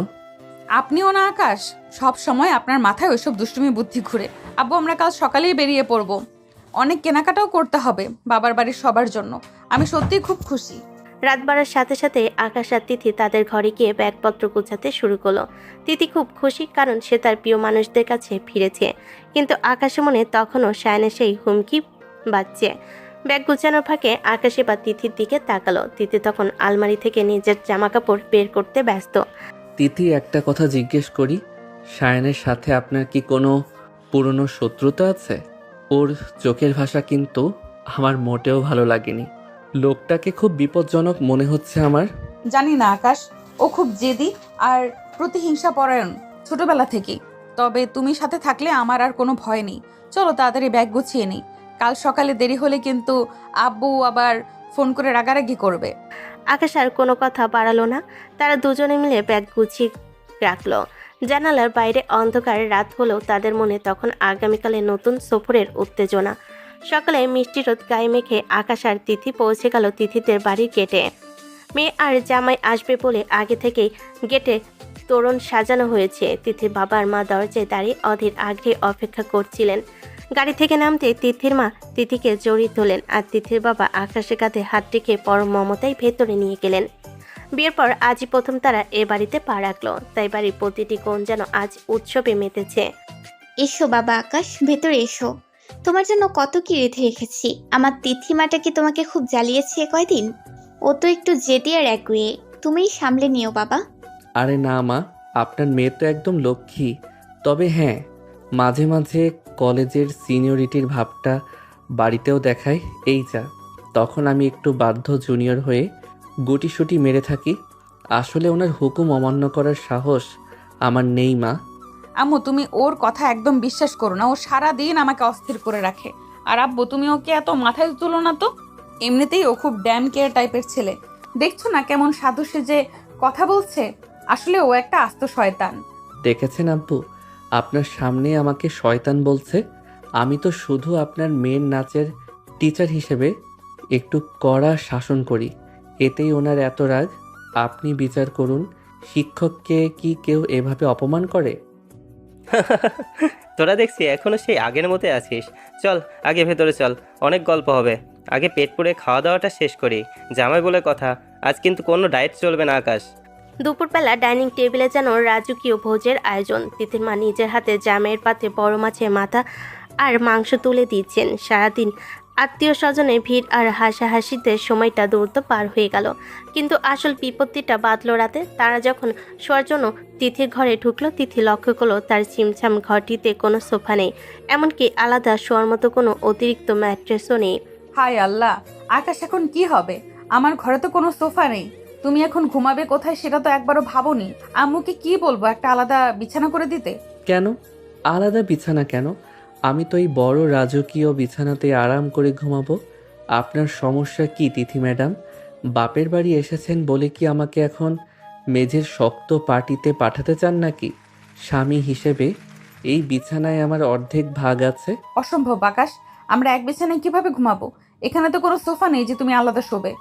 আপনিও না আকাশ, সব সময় আপনার মাথায় ওইসব দুষ্টুমি বুদ্ধি ঘুরে। আব্বু, আমরা কাল সকালেই বেরিয়ে পড়বো। অনেক কেনাকাটাও করতে হবে বাবার বাড়ির সবার জন্য। আমি সত্যিই খুব খুশি। রাত বাড়ার সাথে সাথে আকাশ আর তিথি তাদের ঘরে গিয়ে ব্যাগপত্র গুছাতে শুরু করলো। তিথি খুব খুশি, কারণ সে তার প্রিয় মানুষদের কাছে ফিরেছে। কিন্তু আকাশের মনে তখনও শায়নের সেই হুমকি বাজছে। ব্যাগ গুছানোর ফাঁকে আকাশ এবার তিথির দিকে তাকালো। তিথি তখন আলমারি থেকে নিজের জামাকাপড় বের করতে ব্যস্ত। তিথি, একটা কথা জিজ্ঞেস করি, শায়নের সাথে আপনার কি কোনো পুরনো শত্রুতা আছে? ওর চোখের ভাষা কিন্তু আমার মোটেও ভালো লাগেনি। লোকটাকে খুব বিপজ্জনক মনে হচ্ছে আমার। জানি না আকাশ, ও খুব জেদি আর প্রতিহিংসা পরায়ণ ছোটবেলা থেকেই। তবে তুমি সাথে থাকলে আমার আর কোনো ভয় নেই। চলো তাড়াতাড়ি ব্যাগ গুছিয়ে নিই। কাল সকালে দেরি হলে কিন্তু আব্বু আবার ফোন করে রাগারাগি করবে। আকাশ আর কোনো কথা বাড়ালো না। তারা দুজনে মিলে ব্যাগ গুছিয়ে রাখলো। জানালার বাইরে অন্ধকার রাত হলেও তাদের মনে তখন আগামীকালে নতুন সফরের উত্তেজনা। সকালে মিষ্টি রোদ গায়ে মেখে আকাশ আর তিথি পৌঁছে গেল তিথিদের বাড়ির গেটে। মেয়ে আর জামাই আসবে বলে আগে থেকেই গেটে তোরণ সাজানো হয়েছে। তিথির বাবা আর মা দরজায় দাঁড়িয়ে অধীর আগ্রহে অপেক্ষা করছিলেন। গাড়ি থেকে নামতে তিথির মা তিথিকে জড়িয়ে তোলেন আর তিথির বাবা আকাশের কাঁধে হাত রেখে পরম মমতায় ভেতরে নিয়ে গেলেন। বিয়ের পর আজই প্রথম তারা এ বাড়িতে পা রাখলো, তাই বাড়ির প্রতিটি কোণ যেন আজ উৎসবে মেতেছে। এসো বাবা আকাশ, ভেতরে এসো। তোমার জন্য কত কি রেঁধে রেখেছি। আমার তিথিমাটা কি তোমাকে খুব জ্বালিয়েছে কয়দিন? ও তো একটু জেদি আর একগুয়ে, তুমিই সামলে নিও বাবা। আরে না মা, আপনার মেয়ে তো একদম লক্ষ্মী। তবে হ্যাঁ, মাঝে মাঝে কলেজের সিনিয়রিটির ভাবটা বাড়িতেও দেখায়, এই যা। তখন আমি একটু বাধ্য জুনিয়র হয়ে গুটিসুটি মেরে থাকি। আসলে ওনার হুকুম অমান্য করার সাহস আমার নেই মা। আম্মু, তুমি ওর কথা একদম বিশ্বাস করো না। ও সারা দিন আমাকে অস্থির করে রাখে। আর আব্বু, তুমি ওকে এত মাথায় তুলো না তো। এমনিতেই ও খুব ড্যাম কেয়ার টাইপের ছেলে। দেখছো না কেমন সাধু সেজে কথা বলছে? আসলে ও একটা আস্ত শয়তান। দেখেছেন আব্বু, আপনার সামনে আমাকে শয়তান বলছে। আমি তো শুধু আপনার মেয়ের নাচের টিচার হিসেবে একটু কড়া শাসন করি, এতেই ওনার এত রাগ। আপনি বিচার করুন, শিক্ষককে কি কেউ এভাবে অপমান করে? তোরা দেখছি এখনো সেই আগের মতোই আছিস। চল আগে ভেতরে চল, অনেক গল্প হবে। আগে পেট পুড়ে খাওয়া দাওয়াটা শেষ করি। জামাই বলে কথা, আজ কিন্তু কোনো ডায়েট চলবে না আকাশ। দুপুরবেলা ডাইনিং টেবিলে যেন রাজকীয় ভোজের আয়োজন। তিথির মা নিজের হাতে জামাইয়ের পাতে বড় মাছের মাথা আর মাংস তুলে দিচ্ছেন। সারাদিন আত্মীয় স্বজনের ভিড় আর হাসাহাসিতে সময়টা দ্রুত পার হয়ে গেল। কিন্তু আসল বিপত্তিটা বাঁধল রাতে। তারা যখন শোয়ার জন্য তিথির ঘরে ঢুকলো, তিথি লক্ষ্য করলো তার ছিমছাম ঘরটিতে কোনো সোফা নেই, এমনকি আলাদা শোয়ার মতো কোনো অতিরিক্ত ম্যাট্রেসও নেই। হায় আল্লাহ, আকাশ এখন কি হবে? আমার ঘরে তো কোনো সোফা নেই। তুমি এখন ঘুমাবে কোথায় সেটা তো একবারও ভাবোনি। আম্মুকে কি বলবো একটা আলাদা বিছানা করে দিতে? কেন আলাদা বিছানা কেন? আমি তো এই বড় রাজকীয় বিছানাতে আরাম করে ঘুমাবো। আপনার সমস্যা কি তিথি ম্যাডাম? বাপের বাড়ি এসেছেন বলে কি আমাকে এখন মেঝের শক্ত পাটিতে পাঠাতে চান নাকি? স্বামী হিসেবে এই বিছানায় আমার অর্ধেক ভাগ আছে। অসম্ভব আকাশ, আমরা এক বিছানায় কিভাবে ঘুমাবো? এখানে তো কোনো সোফা নেই যে তুমি আলাদা শোবে।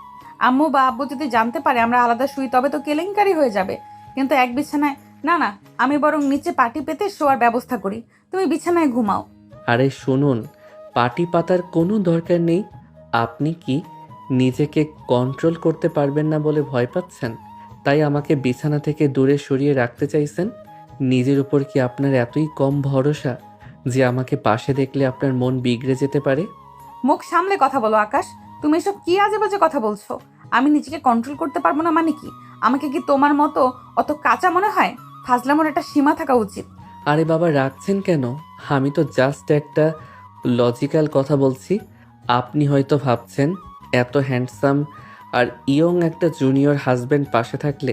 আম্মু বা আব্বু যদি জানতে পারে আমরা আলাদা শুই তবে তো কেলেঙ্কারি হয়ে যাবে। কিন্তু এক বিছানায় না, না, আমি বরং নিচে পাটি পেতে শোয়ার ব্যবস্থা করি, তুমি বিছানায় ঘুমাও। আরে শুনুন, পাটি পাতার কোনো দরকার নেই। আপনি কি নিজেকে কন্ট্রোল করতে পারবেন না বলে ভয় পাচ্ছেন, তাই আমাকে বিছানা থেকে দূরে সরিয়ে রাখতে চাইছেন? নিজের উপর কি আপনার এতই কম ভরসা যে আমাকে পাশে দেখলে আপনার মন বিগড়ে যেতে পারে? মুখ সামলে কথা বলো আকাশ, তুমি এসব কি আজে বাজে কথা বলছো? আমি নিজেকে কন্ট্রোল করতে পারবো না মানে কি? আমাকে কি তোমার মতো অত কাঁচা মনে হয়? ফাজলামোর একটা সীমা থাকা উচিত। আরে বাবা, রাখছেন কেন? আমি তো জাস্ট একটা লজিক্যাল কথা বলছি। আপনি হয়তো ভাবছেন এত হ্যান্ডসাম আর ইয়ং একটা জুনিয়র হাজব্যান্ড পাশে থাকলে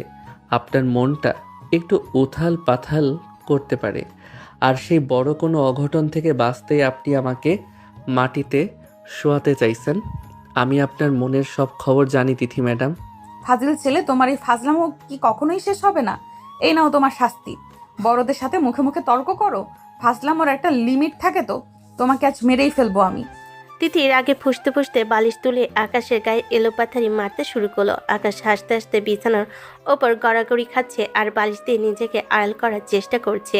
আপনার মনটা একটু উথাল পাথাল করতে পারে, আর সেই বড় কোনো অঘটন থেকে বাঁচতেই আপনি আমাকে মাটিতে শোয়াতে চাইছেন। আমি আপনার মনের সব খবর জানি তিথি ম্যাডাম। ফাজিল ছেলে, তোমার এই ফাজলামো কি কখনোই শেষ হবে না? এই নাও তোমার শাস্তি। বড়দের সাথে মুখে মুখে তর্ক করো? ফাজলামোর একটা লিমিট থাকে তো। তোমাকে আজ মেরেই ফেলবো আমি। তিথির আগে ফুসতে ফুসতে বালিশ তুলে আকাশের গায়ে এলোপাথারি মারতে শুরু করলো। আকাশ হাসতে হাসতে বিছানার ওপর গড়াগড়ি খাচ্ছে আর বালিশ দিয়ে নিজেকে আড়াল করার চেষ্টা করছে।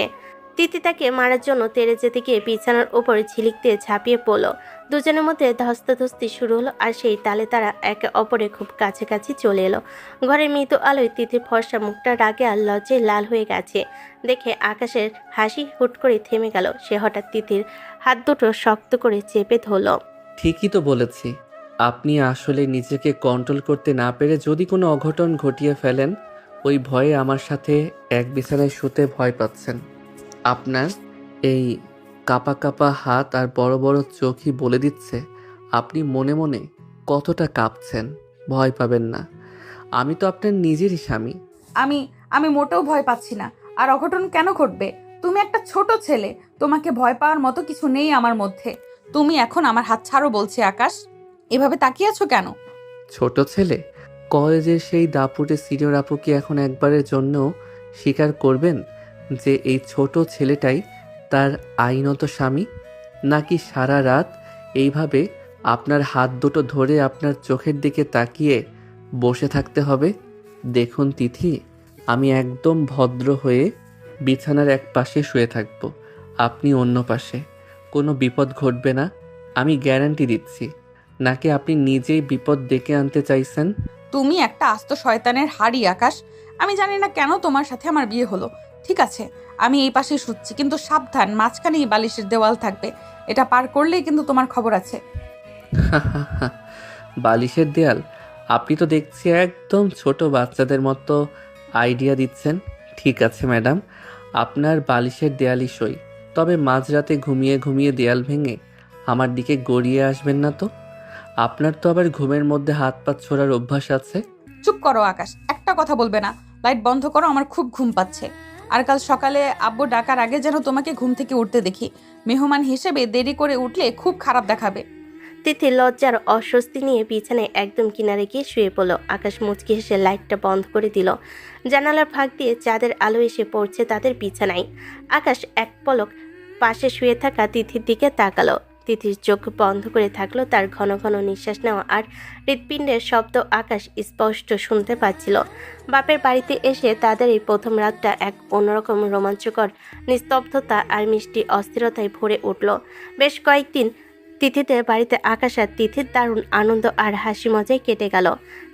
তিথি তাকে মারার জন্য তেড়ে যেতে গিয়ে বিছানার ওপর ঝিলিক দিয়ে ঝাঁপিয়ে পড়লো। দুজনের মধ্যে ধস্তাধস্তি শুরু হলো আর সেই তালে তারা একে অপরের খুব কাছাকাছি চলে এলো। ঘরের মৃত আলোয় তিথির ফর্সা মুখটা রাগে আর লজ্জায় লাল হয়ে গেছে দেখে আকাশের হাসি হুট করে থেমে গেল। সে হঠাৎ তিথির হাত দুটো শক্ত করে চেপে ধরল। ঠিকই তো বলেছি, আপনি আসলে নিজেকে কন্ট্রোল করতে না পেরে যদি কোনো অঘটন ঘটিয়ে ফেলেন, ওই ভয়ে আমার সাথে এক বিছানায় শুতে ভয় পাচ্ছেন। আপনার এই কাপা কাপা হাত আর বড় বড় চোখই বলে দিচ্ছে আপনি মনে মনে কতটা কাঁপছেন। ভয় পাবেন না, আমি তো আপনার নিজেরই স্বামী। আমি মোটেও ভয় পাচ্ছি না। আর অঘটন কেন ঘটবে? তুমি একটা ছোট ছেলে, তোমাকে ভয় পাওয়ার মতো কিছু নেই আমার মধ্যে। তুমি এখন আমার হাত ছাড়ো বলছি। আকাশ, এভাবে তাকিয়ে আছো কেন? ছোট ছেলে? কলেজের সেই দাপুটে সিনিয়র আপু কি এখন একবারের জন্য স্বীকার করবেন যে এই ছোট ছেলেটাই তার আইনত স্বামী, নাকি সারা রাত এইভাবে আপনার হাত দুটো ধরে আপনার চোখের দিকে তাকিয়ে বসে থাকতে হবে? দেখুন তিথি, আমি একদম ভদ্র হয়ে বিছানার এক পাশে শুয়ে থাকব, আপনি অন্য পাশে। কোনো বিপদ ঘটবে না, আমি গ্যারান্টি দিচ্ছি। নাকি আপনি নিজেই বিপদ ডেকে আনতে চাইছেন? তুমি একটা আস্ত শয়তানের হাড়ি আকাশ। আমি জানি না কেন তোমার সাথে আমার বিয়ে হলো। ঠিক আছে, আমি এই পাশে শুচ্ছি, কিন্তু সাবধান, মাঝখানেই বালিশের দেওয়াল থাকবে। এটা পার করলেই কিন্তু তোমার খবর আছে। বালিশের দেয়াল? আপনি তো দেখছি একদম ছোট বাচ্চাদের মতো আইডিয়া দিচ্ছেন। ঠিক আছে ম্যাডাম, আপনার বালিশের দেয়ালই সই। তবে মাঝরাতে ঘুমিয়ে ঘুমিয়ে দেয়াল ভেঙে আমার দিকে গড়িয়ে আসবেন না তো। আপনার তো আবার ঘুমের মধ্যে হাত পা ছোড়ার অভ্যাস আছে। চুপ করো আকাশ, একটা কথা বলবে না। লাইট বন্ধ করো, আমার খুব ঘুম পাচ্ছে। আর কাল সকালে আব্বু ডাকার আগে যেন তোমাকে ঘুম থেকে উঠতে দেখি। মেহমান হিসেবে দেরি করে উঠলে খুব খারাপ দেখাবে। তিথি লজ্জার অস্বস্তি নিয়ে বিছানায় একদম কিনারে গিয়ে শুয়ে পড়ল। আকাশ মুচকি হেসে লাইটটা বন্ধ করে দিল। জানালার ফাঁক দিয়ে চাঁদের আলো এসে পড়ছে তাদের বিছানায়। আকাশ এক পলক পাশে শুয়ে থাকা তিথির দিকে তাকালো। তিথির চোখ বন্ধ করে থাকলো। তার ঘন ঘন নিঃশ্বাস নেওয়া আর হৃৎপিণ্ডের শব্দ আকাশ স্পষ্ট শুনতে পাচ্ছিল। বাপের বাড়িতে এসে তাদের এই প্রথম রাতটা এক অন্যরকম রোমাঞ্চকর নিস্তব্ধতা আর মিষ্টি অস্থিরতায় ভরে উঠল। বেশ কয়েকদিন তিথিদের বাড়িতে আকাশ আর তিথির দারুণ আনন্দ আর হাসি মজায় কেটে গেল।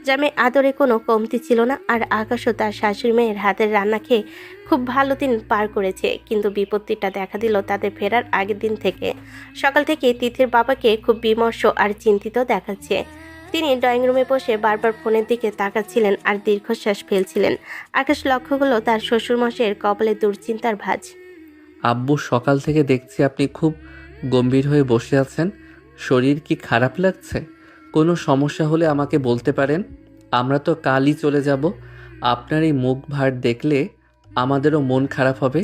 জামে আদরে কোনো কমতি ছিল না। আর আকাশও তার শাশুড়ি মেয়ের হাতের রান্না খেয়ে খুব ভালো দিন পার করেছে। কিন্তু বিপত্তিটা দেখা দিল তাদের ফেরার আগের দিন থেকে। সকাল থেকে তিথির বাবাকে খুব বিমর্ষ আর চিন্তিত দেখাচ্ছে। তিনি ড্রয়িং রুমে বসে বারবার ফোনের দিকে তাকাচ্ছিলেন আর দীর্ঘশ্বাস ফেলছিলেন। আকাশ লক্ষ্য করল তার শ্বশুরমশাইয়ের কপালে দুশ্চিন্তার ভাঁজ। আব্বু, সকাল থেকে দেখছি আপনি খুব গম্ভীর হয়ে বসে আছেন। শরীর কি খারাপ লাগছে? কোনো সমস্যা হলে আমাকে বলতে পারেন। আমরা তো কালই চলে যাব। আপনার এই মুখ ভার দেখলে আমাদেরও মন খারাপ হবে।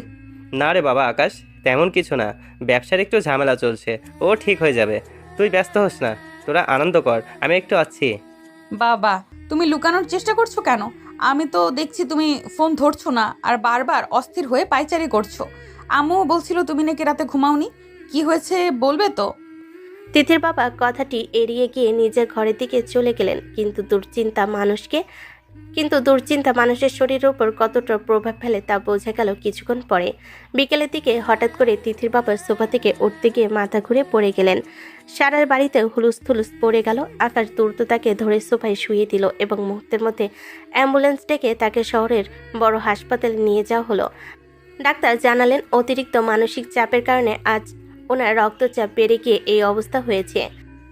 না রে বাবা আকাশ, তেমন কিছু না। ব্যবসার একটু ঝামেলা চলছে, ও ঠিক হয়ে যাবে। তুই ব্যস্ত হোস না, তোরা আনন্দ কর, আমি একটু আছি। বাবা, তুমি লুকানোর চেষ্টা করছো কেন? আমি তো দেখছি তুমি ফোন ধরছো না আর বারবার অস্থির হয়ে পায়চারি করছো। আম্মু বলছিল তুমি নাকি রাতে ঘুমাওনি। কি হয়েছে বলবে তো? তিথির বাবা কথাটি এড়িয়ে গিয়ে নিজের ঘরের দিকে চলে গেলেন। কিন্তু দুশ্চিন্তা মানুষের শরীরের উপর কতটা প্রভাব ফেলে তা বোঝা গেল কিছুক্ষণ পরে। বিকেলের দিকে হঠাৎ করে তিথির বাবা সোফা থেকে উঠতে গিয়ে মাথা ঘুরে পড়ে গেলেন। সারার বাড়িতে হুলুস থুলুস পড়ে গেল। আকাশ দ্রুত তাকে ধরে সোফায় শুয়ে দিল এবং মুহূর্তের মধ্যে অ্যাম্বুলেন্স ডেকে তাকে শহরের বড় হাসপাতালে নিয়ে যাওয়া হলো। ডাক্তার জানালেন অতিরিক্ত মানসিক চাপের কারণে আজ ওনার রক্তচাপ বেড়ে গিয়ে এই অবস্থা হয়েছে।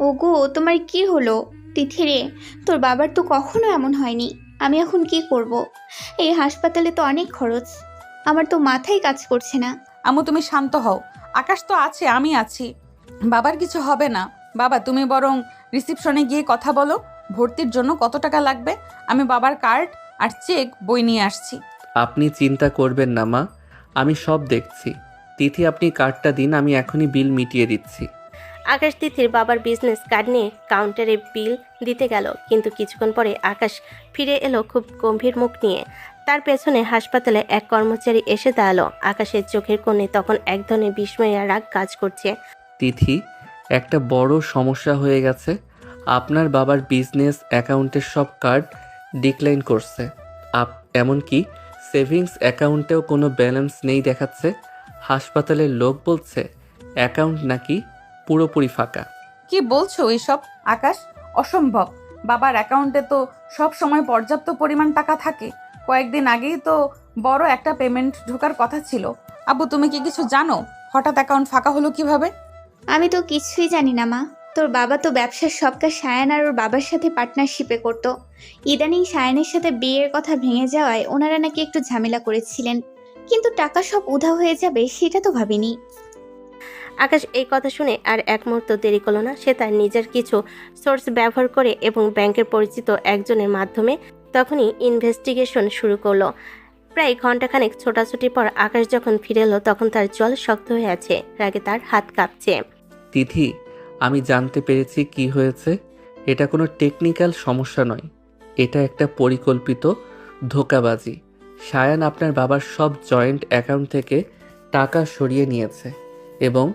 ওগো, তোমার কি হলো? তিথিরে, তোর বাবার তো কখনো এমন হয়নি। আমি এখন কি করব? এই হাসপাতালে তো অনেক খরচ। আমার তো মাথায় কাজ করছে না। আম্মু তুমি শান্ত হও, আকাশ তো আছে, আমি আছি, বাবার কিছু হবে না। বাবা তুমি বরং রিসিপশনে গিয়ে কথা বলো, ভর্তির জন্য কত টাকা লাগবে। আমি বাবার কার্ড আর চেক বই নিয়ে আসছি। আপনি চিন্তা করবেন না মা, আমি সব দেখছি। তিথি, আপনি কার্ডটা দিন, আমি এখনই বিল মিটিয়ে দিচ্ছি। আকাশ তিথির বাবার বিজনেস কার্ড নিয়ে কাউন্টারে বিল দিতে গেল। কিন্তু কিছুক্ষণ পরে আকাশ ফিরে এলো খুব গম্ভীর মুখ নিয়ে। তার পেছনে হাসপাতালে এক কর্মচারী এসে দাঁড়ালো। আকাশের চোখের কোণে তখন এক ধরনের বিস্ময় আর রাগ কাজ করছে। তিথি, একটা বড় সমস্যা হয়ে গেছে। আপনার বাবার বিজনেস অ্যাকাউন্টের সব কার্ড ডিক্লাইন করছে। এমনকি সেভিংস অ্যাকাউন্টেও কোনো ব্যালেন্স নেই দেখাচ্ছে। হাসপাতালের লোক বলছে অ্যাকাউন্ট নাকি পুরোপুরি ফাঁকা। কি বলছো এইসব আকাশ? অসম্ভব। বাবার অ্যাকাউন্টে তো সব সময় পর্যাপ্ত পরিমাণ টাকা থাকে। কয়েকদিন আগেই তো বড় একটা পেমেন্ট ঢোকার কথা ছিল। আব্বু তুমি কি কিছু জানো? হঠাৎ অ্যাকাউন্ট ফাঁকা হলো কিভাবে? আমি তো কিছুই জানি না মা। তোর বাবা তো ব্যবসার সব কাজ সায়ান আর ওর বাবার সাথে পার্টনারশিপে করতো। ইদানিং সায়ানের সাথে বিয়ের কথা ভেঙে যাওয়ায় ওনারা নাকি একটু ঝামেলা করেছিলেন। কিন্তু টাকা সব উধাও হয়ে যাবে সেটা তো ভাবিনি। আকাশ এই কথা শুনে আর এক মুহূর্ত দেরি করল না। সে তার নিজের কিছু সোর্স ব্যবহার করে এবং ব্যাংকের পরিচিত একজনের মাধ্যমে তখনই ইনভেস্টিগেশন শুরু করলো। প্রায় ঘন্টাখানেক ছোটাছুটির পর আকাশ যখন ফিরে এলো তখন তার জল শক্ত হয়ে আছে, রাগে তার হাত কাঁপছে। তিথি, আমি জানতে পেরেছি কি হয়েছে। এটা কোনো টেকনিক্যাল সমস্যা নয়, এটা একটা পরিকল্পিত ধোঁকাবাজি। সায়ান আপনার বাবার সব জয়েন্ট অ্যাকাউন্ট থেকে টাকা সরিয়ে নিয়েছে এবং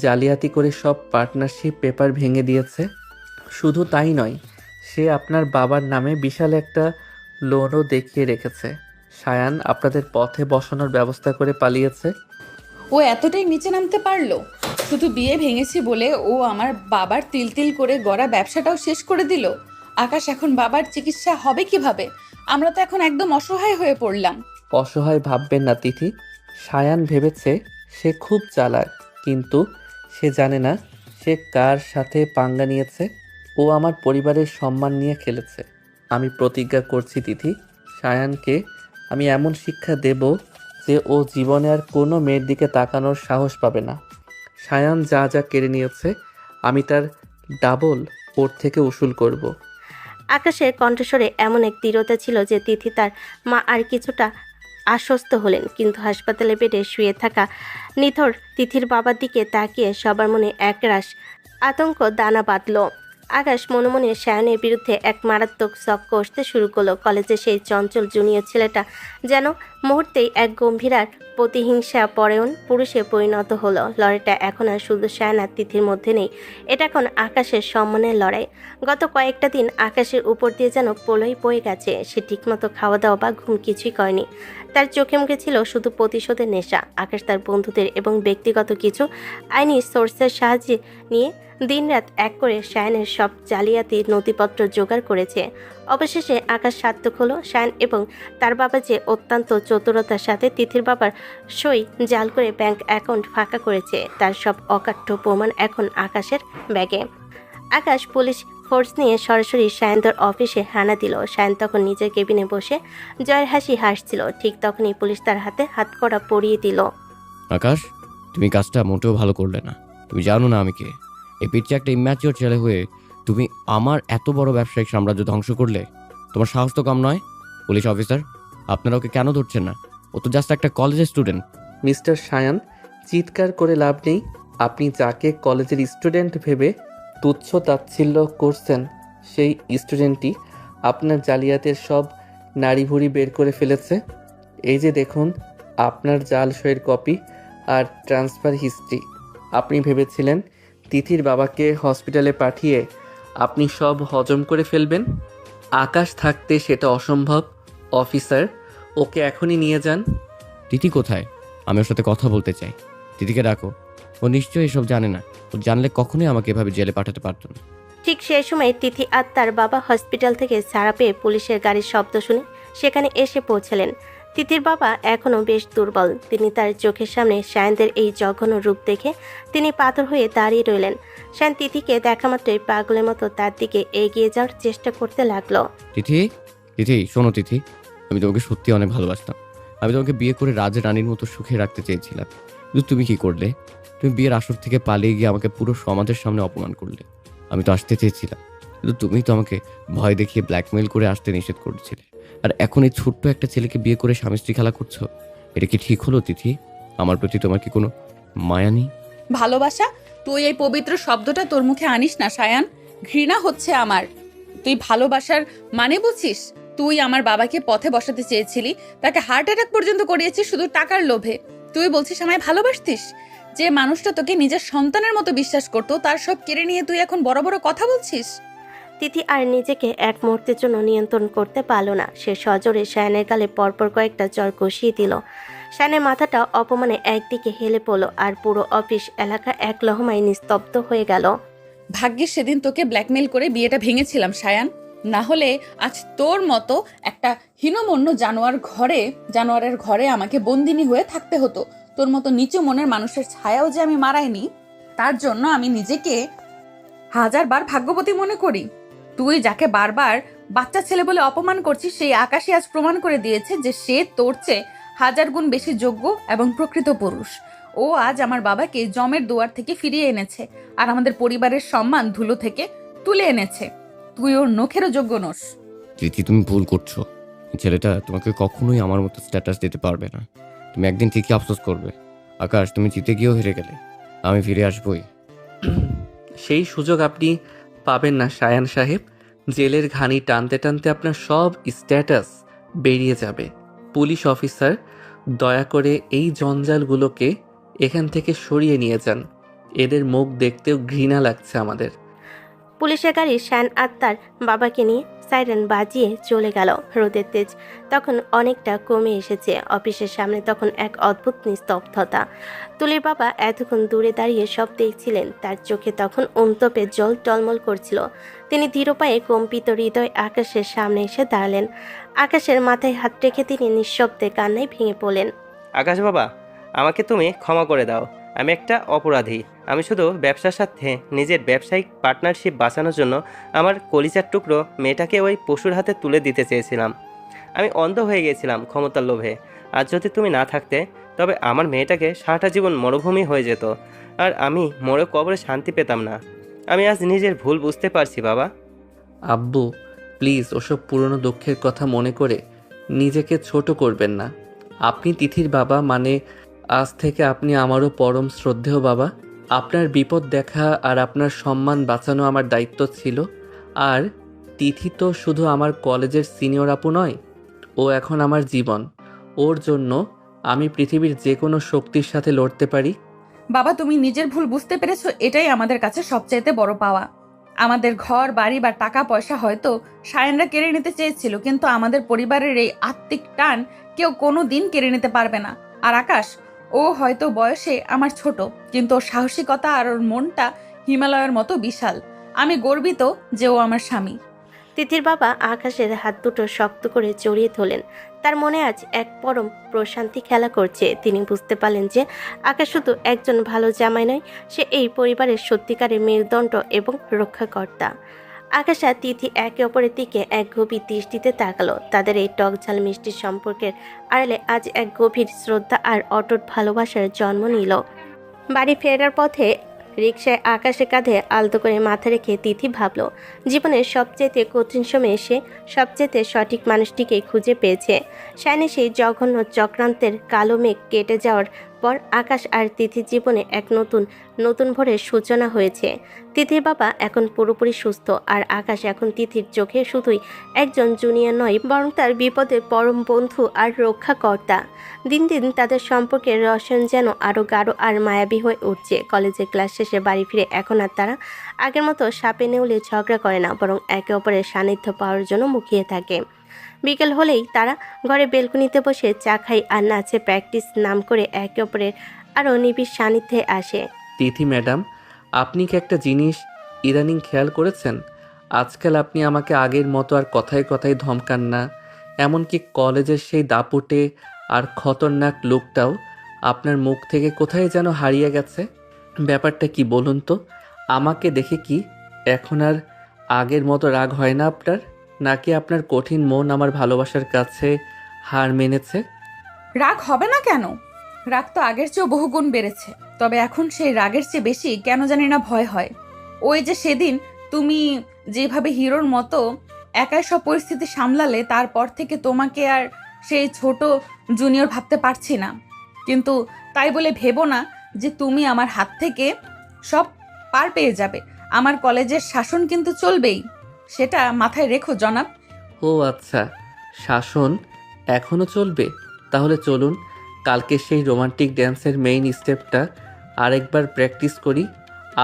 জালিয়াতি করে সব পার্টনারশিপ পেপার ভেঙে দিয়েছে। শুধু তাই নয়, সে আপনার বাবার নামে বিশাল একটা লোনও দেখিয়ে রেখেছে। সায়ান আপনাদের পথে বসানোর ব্যবস্থা করে পালিয়েছে। ও এতটাই নিচে নামতে পারলো? শুধু বিয়ে ভেঙেছি বলে ও আমার বাবার তিল তিল করে গড়া ব্যবসাটাও শেষ করে দিল। আকাশ, এখন বাবার চিকিৎসা হবে কিভাবে? আমরা তো এখন একদম অসহায় হয়ে পড়লাম। অসহায় ভাববেন না তিথি। সায়ান ভেবেছে সে খুব চালাক, কিন্তু সে জানে না সে কার সাথে পাঙ্গা নিয়েছে। ও আমার পরিবারের সম্মান নিয়ে খেলেছে। আমি প্রতিজ্ঞা করছি তিথি, সায়ানকে আমি এমন শিক্ষা দেব যে ও জীবনে আর কোনো মেয়ের দিকে তাকানোর সাহস পাবে না। সায়ান যা যা কেড়ে নিয়েছে আমি তার ডাবল ওর থেকে উসুল করব। আকাশের কণ্ঠস্বরে এমন এক দৃঢ়তা ছিল যে তিথি তার মা আর কিছুটা আশ্বস্ত হলেন, কিন্তু হাসপাতালে বেডে শুয়ে থাকা নিথর তিথির বাবার দিকে তাকিয়ে সবার মনে একরাশ আতঙ্ক দানা বাঁধল। আকাশ মনে মনে সায়নের বিরুদ্ধে এক মারাত্মক শক কষতে শুরু করলো। কলেজে সেই চঞ্চল জুনিয়র ছেলেটা যেন মুহূর্তেই এক গম্ভীর আর প্রতিহিংসা পরায়ণ পুরুষে পরিণত হলো। লড়াইটা এখন আর শুধু সায়ন আর তিথির মধ্যে নেই, এটা এখন আকাশের সম্মানের লড়াই। গত কয়েকটা দিন আকাশের উপর দিয়ে যেন প্রলয় বয়ে গেছে। সে ঠিকমতো খাওয়া দাওয়া বা ঘুম কিছুই করেনি। তার চোখে মুখে ছিল শুধু প্রতিশোধের নেশা। আকাশ তার বন্ধুদের এবং ব্যক্তিগত কিছু আইনি সোর্সের সাহায্যে নিয়ে দিনরাত এক করে সায়নের সব জালিয়াতির নথিপত্র জোগাড় করেছে। অবশেষে আকাশ সার্থক হলো। সায়ন এবং তার বাবা যে অত্যন্ত চতুরতার সাথে তিথির বাবার সই জাল করে ব্যাংক অ্যাকাউন্ট ফাঁকা করেছে, তার সব অকাঠ্য প্রমাণ এখন আকাশের ব্যাগে। আকাশ পুলিশ ফোর্স নিয়ে সরাসরি সায়ন্তর অফিসে হানা দিল। সায়ন তখন নিজের কেবিনে বসে জয়ের হাসি হাসছিল। ঠিক তখনই পুলিশ তার হাতে হাতকড়া পরিয়ে দিল। আকাশ, তুমি কাজটা মোটেও ভালো করলে না। তুমি জানো না আমি কে? এই পিচ্ছে একটা ইম্যাচিওর ছেলে হয়ে তুমি আমার এত বড় ব্যবসায়িক সাম্রাজ্য ধ্বংস করলে। তোমার সাহস তো কম নয়। পুলিশ অফিসার, আপনারা ওকে কেন ধরছেন না? ও তো জাস্ট একটা কলেজের স্টুডেন্ট। মিস্টার সায়ান, চিৎকার করে লাভ নেই। আপনি যাকে কলেজের স্টুডেন্ট ভেবে তুচ্ছ তাচ্ছিল্য করছেন, সেই স্টুডেন্টই আপনার জালিয়াতের সব নাড়িভুড়ি বের করে ফেলেছে। এই যে দেখুন আপনার জাল সইয়ের কপি আর ট্রান্সফার হিস্ট্রি। আপনি ভেবেছিলেন তিথির বাবাকে হসপিটালে পাঠিয়ে আপনি সব হজম করে ফেলবেন। আকাশ থাকতে সেটা অসম্ভব। অফিসার, ওকে এখনই নিয়ে যান। তিথি কোথায়? আমি ওর সাথে কথা বলতে চাই। তিথিকে ডাকো। ও নিশ্চয়ই এসব জানে না। ও জানলে কখনোই আমাকে এভাবে জেলে পাঠাতে পারতো না। ঠিক সেই সময় তিথি আর তার বাবা হসপিটাল থেকে ছাড়া পেয়ে পুলিশের গাড়ির শব্দ শুনে সেখানে এসে পৌঁছালেন। তিথির বাবা এখনও বেশ দুর্বল। তিনি তার চোখের সামনে সায়নদের এই জঘন্য রূপ দেখে তিনি পাথর হয়ে দাঁড়িয়ে রইলেন। সায়ন তিথিকে দেখা মাত্রই পাগলের মতো তার দিকে এগিয়ে যাওয়ার চেষ্টা করতে লাগলো। তিথি, তিথি শোনো তিথি, আমি তোমাকে সত্যি অনেক ভালোবাসতাম। আমি তোমাকে বিয়ে করে রাজা রানীর মতো সুখে রাখতে চেয়েছিলাম, কিন্তু তুমি কি করলে? তুমি বিয়ের আসর থেকে পালিয়ে গিয়ে আমাকে পুরো সমাজের সামনে অপমান করলে। আমি তো আসতে চেয়েছিলাম, কিন্তু তুমি তো আমাকে ভয় দেখিয়ে ব্ল্যাকমেইল করে আসতে নিষেধ করেছিলে। আর এখন এই ছোট্ট একটা ছেলেকে বিয়ে করে স্বামী স্ত্রী খেলা করছো। এটা কি ঠিক হলো তিথি? আমার প্রতি তোমার কি কোনো মায়া নেই? ভালোবাসা? তুই এই পবিত্র শব্দটা তোর মুখে আনিস না সায়ান। ঘৃণা হচ্ছে আমার। তুই ভালোবাসার মানে বুঝিস? তুই আমার বাবাকে পথে বসাতে চেয়েছিলি, তাকে হার্ট অ্যাটাক পর্যন্ত করিয়েছিস শুধু টাকার লোভে। তুই বলছিস আমায় ভালোবাসতিস? যে মানুষটা তোকে নিজের সন্তানের মতো বিশ্বাস করতো, তার সব কেড়ে নিয়ে তুই এখন বড় বড় কথা বলছিস। তিথি আর নিজেকে এক মুহূর্তের জন্য নিয়ন্ত্রণ করতে পারল না। সে সজোরে সায়নের গালে পরপর কয়েকটা চড় কষিয়ে দিল। সায়নের মাথাটা অপমানে একদিকে হেলে পড়ল, আর পুরো অফিস এলাকা এক লহমায় নিস্তব্ধ হয়ে গেল। ভাগ্যিস সেদিন তোকে ব্ল্যাকমেইল করে বিয়েটা ভেঙেছিলাম সায়ান, না হলে আজ তোর মতো একটা হীনমন্য জানোয়ারের ঘরে আমাকে বন্দিনী হয়ে থাকতে হতো। তোর মতো নিচু মনের মানুষের ছায়াও যে আমি মারাইনি, তার জন্য আমি নিজেকে হাজারবার ভাগ্যবতী মনে করি। তুই যাকে বারবার বাচ্চা ছেলে বলে অপমান করছিস, সেই আকাশই আজ প্রমাণ করে দিয়েছে যে সে তোর চেয়ে 1000 গুণ বেশি যোগ্য এবং প্রকৃত পুরুষ। ও আজ আমার বাবাকে জমের দুয়ার থেকে ফিরিয়ে এনেছে, আর আমাদের পরিবারের সম্মান ধুলো থেকে তুলে এনেছে। তুই ওর নখেরও যোগ্য নোস। তিথি, তুমি ভুল করছো। এই ছেলেটা তোমাকে কখনোই আমার মতো স্ট্যাটাস দিতে পারবে না। তুমি একদিন ঠিকই আফসোস করবে। আকাশ, তুমি জিতে গিয়েও হেরে গেলে, আমি ফিরে আসবোই। সেই সুযোগ আপনি পাবেন না সায়ান সাহেব। জেলের ঘানি টানতে টানতে আপনার সব স্ট্যাটাস বেরিয়ে যাবে। পুলিশ অফিসার, দয়া করে এই জঞ্জালগুলোকে এখান থেকে সরিয়ে নিয়ে যান। এদের মুখ দেখতেও ঘৃণা লাগছে আমাদের। পুলিশের গাড়ি শায়ান আর তার বাবাকে নিয়ে সাইরেন বাজিয়ে চলে গেল। রোদের তেজ তখন অনেকটা কমে এসেছে। অফিসের সামনে তখন এক অদ্ভুত নিস্তব্ধতা। তুলির বাবা এতক্ষণ দূরে দাঁড়িয়ে সব দেখছিলেন। তার চোখে তখন অন্তপে জল টলমল করছিল। তিনি ধীর পায়ে কম্পিত হৃদয় আকাশের সামনে এসে দাঁড়ালেন। আকাশের মাথায় হাত রেখে তিনি নিঃশব্দে কান্নায় ভেঙে পড়লেন। আকাশ বাবা, আমাকে তুমি ক্ষমা করে দাও। আমি একটা অপরাধী। আমি শুধু ব্যবসার সাথে নিজের ব্যবসায়িক পার্টনারশিপ বাঁচানোর জন্য আমার কলিজার টুকরো মেয়েটাকে ওই পশুর হাতে তুলে দিতে চেয়েছিলাম। আমি অন্ধ হয়ে গিয়েছিলাম ক্ষমতার লোভে। আর যদি তুমি না থাকতে, তবে আমার মেয়েটাকে সারাটা জীবন মরুভূমি হয়ে যেত, আর আমি মরে কবরে শান্তি পেতাম না। আমি আজ নিজের ভুল বুঝতে পারছি বাবা। আব্বু, প্লিজ ওসব পুরনো দুঃখের কথা মনে করে নিজেকে ছোট করবেন না। আপনি তিথির বাবা, মানে আজ থেকে আপনি আমারও পরম শ্রদ্ধেয় বাবা। আপনার বিপদ দেখা আর আপনার সম্মান বাঁচানো আমার দায়িত্ব ছিল। আর তিথি তো শুধু আমার কলেজের সিনিয়র আপু নয়, ও এখন আমার জীবন। ওর জন্য আমি পৃথিবীর যে কোনো শক্তির সাথে লড়তে পারি। বাবা, তুমি নিজের ভুল বুঝতে পেরেছো, এটাই আমাদের কাছে সবচাইতে বড় পাওয়া। আমাদের ঘর বাড়ি বা টাকা পয়সা হয়তো সায়নরা কেড়ে নিতে চেয়েছিল, কিন্তু আমাদের পরিবারের এই আত্মিক টান কেউ কোনো দিন কেড়ে নিতে পারবে না। আর আকাশ, ও হয়তো বয়সে আমার ছোট, কিন্তু ওর সাহসিকতা আর ওর মনটা হিমালয়ের মতো বিশাল। আমি গর্বিত যে ও আমার স্বামী। তিথির বাবা আকাশের হাত দুটো শক্ত করে জড়িয়ে ধরলেন। তার মনে আজ এক পরম প্রশান্তি খেলা করছে। তিনি বুঝতে পারলেন যে আকাশ শুধু একজন ভালো জামাই নয়, সে এই পরিবারের সত্যিকারের মেরুদণ্ড এবং রক্ষাকর্তা। আকাশ আর তিথি একে অপরের দিকে এক গভীর দৃষ্টিতে তাকালো। তাদের এই টক ঝাল মিষ্টির সম্পর্কের আড়ালে আজ এক গভীর শ্রদ্ধা আর অটুট ভালোবাসার জন্ম নিল। বাড়ি ফেরার পথে রিকশায় আকাশের কাঁধে আলতো করে মাথা রেখে তিথি ভাবল, জীবনের সবচেয়ে কঠিন সময়ে সে সবচেয়ে সঠিক মানুষটিকে খুঁজে পেয়েছে। শায়নের সেই জঘন্য চক্রান্তের কালো মেঘ কেটে যাওয়ার পর আকাশ আর তিথির জীবনে এক নতুন ভোরের সূচনা হয়েছে। তিথির বাবা এখন পুরোপুরি সুস্থ, আর আকাশ এখন তিথির চোখে শুধুই একজন জুনিয়র নয়, বরং তার বিপদে পরম বন্ধু আর রক্ষাকর্তা। দিন দিন তাদের সম্পর্কের রসায়ন যেন আরও গাঢ় আর মায়াবী হয়ে উঠছে। কলেজে ক্লাস শেষে বাড়ি ফিরে এখন আর তারা আগের মতো সাপে নেউলে ঝগড়া করে না, বরং একে অপরের সান্নিধ্য পাওয়ার জন্য মুখিয়ে থাকে। বিকেল হলেই তারা ঘরে বেলকনিতে বসে চা খায় আর নাচে প্র্যাকটিস নাম করে একে অপরের আরও নিবিড় সান্নিধ্যে আসে। তিথি ম্যাডাম, আপনি কি একটা জিনিস ইদানিং খেয়াল করেছেন? আজকাল আপনি আমাকে আগের মতো আর কথায় কথায় ধমকান না। এমনকি কলেজের সেই দাপুটে আর খতরনাক লোকটাও আপনার মুখ থেকে কোথায় যেন হারিয়ে গেছে। ব্যাপারটা কি বলুন তো? আমাকে দেখে কি এখন আর আগের মতো রাগ হয় না আপনার? নাকি আপনার কঠিন মন আমার ভালোবাসার কাছে হার মেনেছে? রাগ হবে না কেন? রাগ তো আগের চেয়েও বহুগুণ বেড়েছে। তবে এখন সেই রাগের চেয়ে বেশি কেন জানি না ভয় হয়। ওই যে সেদিন তুমি যেভাবে হিরোর মতো একাই সব পরিস্থিতি সামলালে, তারপর থেকে তোমাকে আর সেই ছোট জুনিয়র ভাবতে পারছি না। কিন্তু তাই বলে ভেবো না যে তুমি আমার হাত থেকে সব পার পেয়ে যাবে। আমার কলেজের শাসন কিন্তু চলবেই, সেটা মাথায় রেখো জনাব। ও আচ্ছা, শাসন এখনও চলবে? তাহলে চলুন কালকে সেই রোমান্টিক ড্যান্সের মেইন স্টেপটা আরেকবার প্র্যাকটিস করি।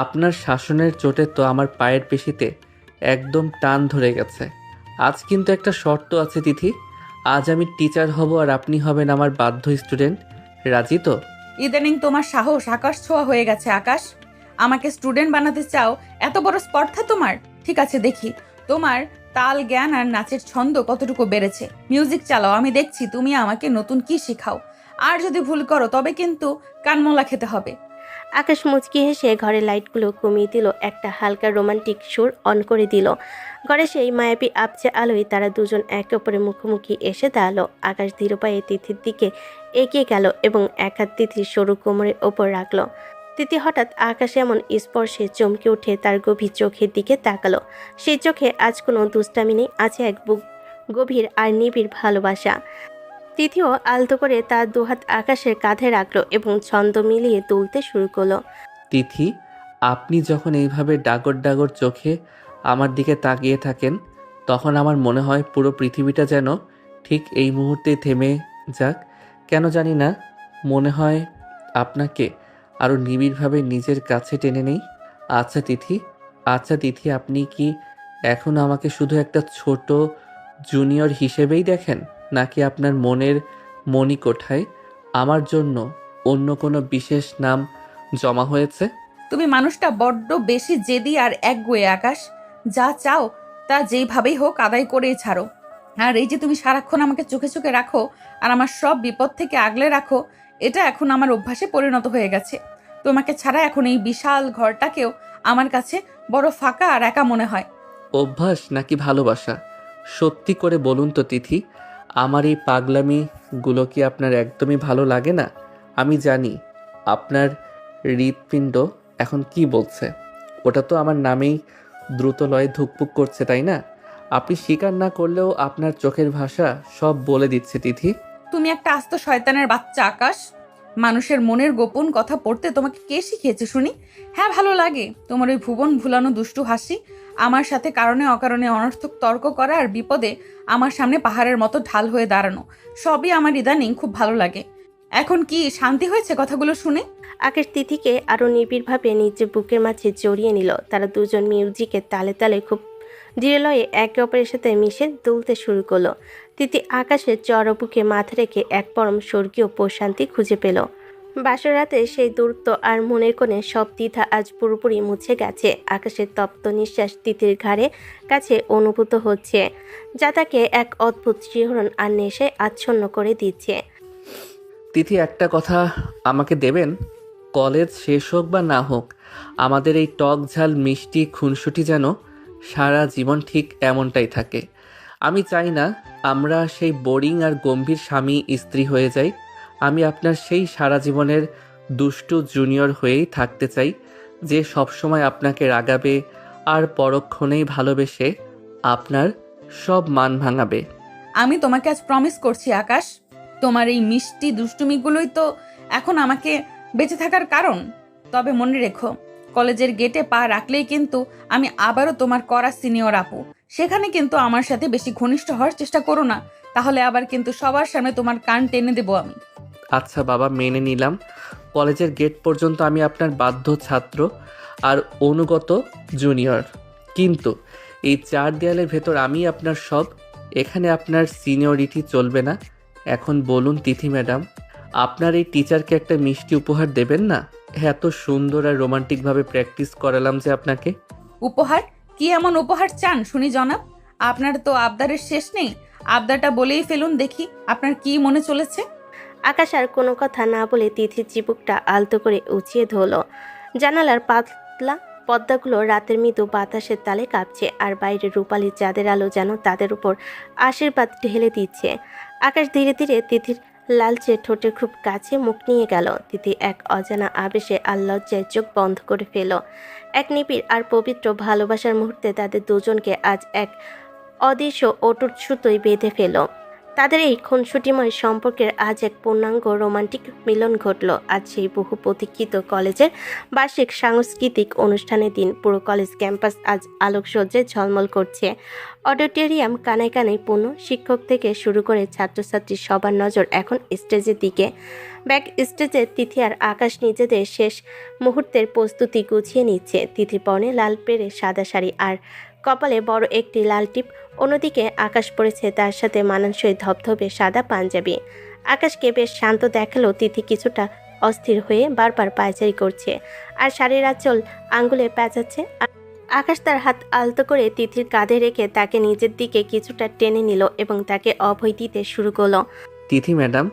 আপনার শাসনের চোটে তো আমার পায়ের পেশিতে একদম টান ধরে গেছে। আজ কিন্তু একটা শর্ত আছে তিথি, আজ আমি টিচার হব আর আপনি হবেন আমার বাধ্য স্টুডেন্ট। রাজি তো? ইদানিং তোমার সাহস আকাশ ছোঁয়া হয়ে গেছে। আকাশ, আমাকে স্টুডেন্ট বানাতে চাও? এত বড় স্পর্ধা তোমার? ঠিক আছে, দেখি তোমার তাল জ্ঞান আর নাচের ছন্দ কতটুকু বেড়েছে। মিউজিক চালাও, আমি দেখছি তুমি আমাকে নতুন কি শেখাও। আর যদি ভুল করো তবে কিন্তু কানমোলা খেতে হবে। আকাশ মুচকি হেসে ঘরের লাইটগুলো কমিয়ে দিল, একটা হালকা রোমান্টিক সুর অন করে দিল। ঘরে সেই মায়াবী আবছে আলোয় তারা দুজন একে অপরের মুখোমুখি এসে দাঁড়ালো। আকাশ ধীর পায়ে তিথির দিকে এগিয়ে গেল এবং এক হাত তিথির সরু কোমরের ওপর রাখলো। তিথি হঠাৎ আকাশে এমন স্পর্শে চমকে উঠে তার গভীর চোখের দিকে তাকালো। সেই চোখে আজ কোনো দুষ্টামি নেই, আছে এক গভীর আর নিবিড় ভালোবাসা। তিথিও আলতো করে তার দুহাত আকাশের কাঁধে রাখলো এবং ছন্দ মিলিয়ে তুলতে শুরু করলো। তিথি, আপনি যখন এইভাবে ডাগর ডাগর চোখে আমার দিকে তাকিয়ে থাকেন, তখন আমার মনে হয় পুরো পৃথিবীটা যেন ঠিক এই মুহূর্তে থেমে যাক, কেন জানি না মনে হয় আপনাকে আরও নিবিড়ভাবে নিজের কাছে টেনে নেই। আচ্ছা তিথি, আপনি কি এখন আমাকে শুধু একটা ছোট জুনিয়র হিসেবেই দেখেন, নাকি আপনার মনের মণিকোঠায় আমার জন্য অন্য কোনো বিশেষ নাম জমা হয়েছে? তুমি মানুষটা বড্ড বেশি জেদি আর একগুঁয়ে আকাশ। যা চাও তা যেইভাবেই হোক আদায় করেই ছাড়ো। আর এই যে তুমি সারাক্ষণ আমাকে চোখে চোখে রাখো আর আমার সব বিপদ থেকে আগলে রাখো, এটা এখন আমার অভ্যাসে পরিণত হয়ে গেছে। তোমাকে ছাড়া এখন এই বিশাল ঘরটাকেও আমার কাছে বড় ফাঁকা আর একা মনে হয়। অভ্যাস নাকি ভালোবাসা? সত্যি করে বলুন তো তিথি, আমার এই পাগলামিগুলো কি আপনার একদমই ভালো লাগে না? আমি জানি আপনার হৃৎপিণ্ড এখন কি বলছে। ওটা তো আমার নামেই দ্রুত লয়ে ধুকপুক করছে, তাই না? আপনি স্বীকার না করলেও আপনার চোখের ভাষা সব বলে দিচ্ছে তিথি। তুমি একটা আস্ত শয়তানের বাচ্চা আকাশ। মানুষের মনের গোপন কথা পড়তে তোমাকে কে শিখিয়েছে শুনি? হ্যাঁ, ভালো লাগে তোমার ওই ভুবন ভুলানো দুষ্টু হাসি, আমার সাথে কারণে অকারণে অনর্থক তর্ক করা আর বিপদে আমার সামনে পাহাড়ের মতো ঢাল হয়ে দাঁড়ানো, সবই আমার ইদানিং খুব ভালো লাগে। এখন কি শান্তি হয়েছে কথাগুলো শুনে? আকাশ তিথিকে আরও নিবিড়ভাবে নিজের বুকের মাঝে জড়িয়ে নিল। তারা দুজন মিউজিকের তালে তালে খুব দৃঢ়লয়ে একে অপরের সাথে মিশে দুলতে শুরু করলো। তিথি আকাশের চড়বুকে মাথা রেখে এক পরম স্বর্গীয় প্রশান্তি খুঁজে পেল। বাসর রাতে সেই দূরত্ব আর মনের কোণে সব দ্বিধা আজ পুরোপুরি মুছে গেছে। আকাশের তপ্ত নিঃশ্বাস তিথির ঘাড়ে কাছে অনুভূত হচ্ছে, যা তাকে এক অদ্ভুত শিহরণ আর নেশায় আচ্ছন্ন করে দিচ্ছে। তিথি, একটা কথা আমাকে দেবেন? কলেজ শেষ হোক বা না হোক, আমাদের এই টক ঝাল মিষ্টি খুনসুটি যেন সারা জীবন ঠিক এমনটাই থাকে। আমি চাই না আমরা সেই বোরিং আর গম্ভীর স্বামী স্ত্রী হয়ে যাই। আমি আপনার সেই সারা জীবনের দুষ্টু জুনিয়র হয়েই থাকতে চাই, যে সবসময় আপনাকে রাগাবে আর পরক্ষণেই ভালোবেসে আপনার সব মান ভাঙাবে। আমি তোমাকে আজ প্রমিস করছি আকাশ, তোমার এই মিষ্টি দুষ্টুমিগুলোই তো এখন আমাকে বেঁচে থাকার কারণ। তবে মনে রেখো, কলেজের গেটে পা রাখলেই কিন্তু আমি আবারও তোমার করা সিনিয়র আপু। সেখানে কিন্তু আমার সাথে বেশি ঘনিষ্ঠ হওয়ার চেষ্টা করো না, তাহলে আবার কিন্তু সবার সামনে তোমার কান টেনে দেবো আমি। আচ্ছা বাবা, মেনে নিলাম। কলেজের গেট পর্যন্ত আমি আপনার বাধ্য ছাত্র আর অনুগত জুনিয়র, কিন্তু এই চার দেয়ালের ভেতর আমি আপনার সব। এখানে আপনার সিনিয়রিটি চলবে না। এখন বলুন তিথি ম্যাডাম, আপনার এই টিচারকে একটা মিষ্টি উপহার দেবেন না? এত সুন্দর আর রোমান্টিকভাবে প্র্যাকটিস করালাম যে আপনাকে। উপহার? কি এমন উপহার চান শুনি জনাব? আপনার তো আবদারের শেষ নেই। আবদারটা বলেই ফেলুন দেখি, আপনার কি মনে চলেছে? আকাশ আর কোনো কথা না বলে তিথির চিবুকটা আলতো করে উঁচিয়ে ধরল। জানালার পাতলা পর্দাগুলো রাতের মৃদু বাতাসের তালে কাঁপছে, আর বাইরে রূপালি চাঁদের আলো যেন তাদের উপর আশীর্বাদ ঢেলে দিচ্ছে। আকাশ ধীরে ধীরে তিথির লালচে ঠোঁটের খুব কাছে মুখ নিয়ে গেল। তিথি এক অজানা আবেশে আর লজ্জায় চোখ বন্ধ করে ফেল। এক নিবিড় আর পবিত্র ভালোবাসার মুহূর্তে তাদের দুজনকে আজ এক অদৃশ্য অটুট সুতোয় বেঁধে ফেল। তাদের এই খুনসুটিময় সম্পর্কের আজ এক পূর্ণাঙ্গ রোমান্টিক মিলন ঘটল। আজ সেই বহু প্রতীক্ষিত কলেজের বার্ষিক সাংস্কৃতিক অনুষ্ঠানের দিন। পুরো কলেজ ক্যাম্পাস আজ আলোকসজ্জায় ঝলমল করছে। অডিটোরিয়াম কানায় কানায় পূর্ণ। শিক্ষক থেকে শুরু করে ছাত্রছাত্রী সবার নজর এখন স্টেজের দিকে। ব্যাক স্টেজে তিথি আর আকাশ নিজেদের শেষ মুহূর্তের প্রস্তুতি গুছিয়ে নিচ্ছে। তিথির পরনে লাল পেরে সাদা শাড়ি আর কপালে বড় একটি লাল টিপ। অন্যদিকে আকাশ পড়েছে তার সাথে মানানসই ধবধবে সাদা পাঞ্জাবি। আকাশকে বেশ শান্ত দেখালো। তিথি কিছুটা অস্থির হয়ে বারবার পায়চারি করছে আর শাড়ির আঁচল আঙ্গুলে প্যাঁচাচ্ছে। আকাশ তার হাত আলতো করে তিথির কাঁধে রেখে তাকে নিজের দিকে কিছুটা টেনে নিল এবং তাকে অভয় দিতে শুরু করলো। তিথি ম্যাডাম,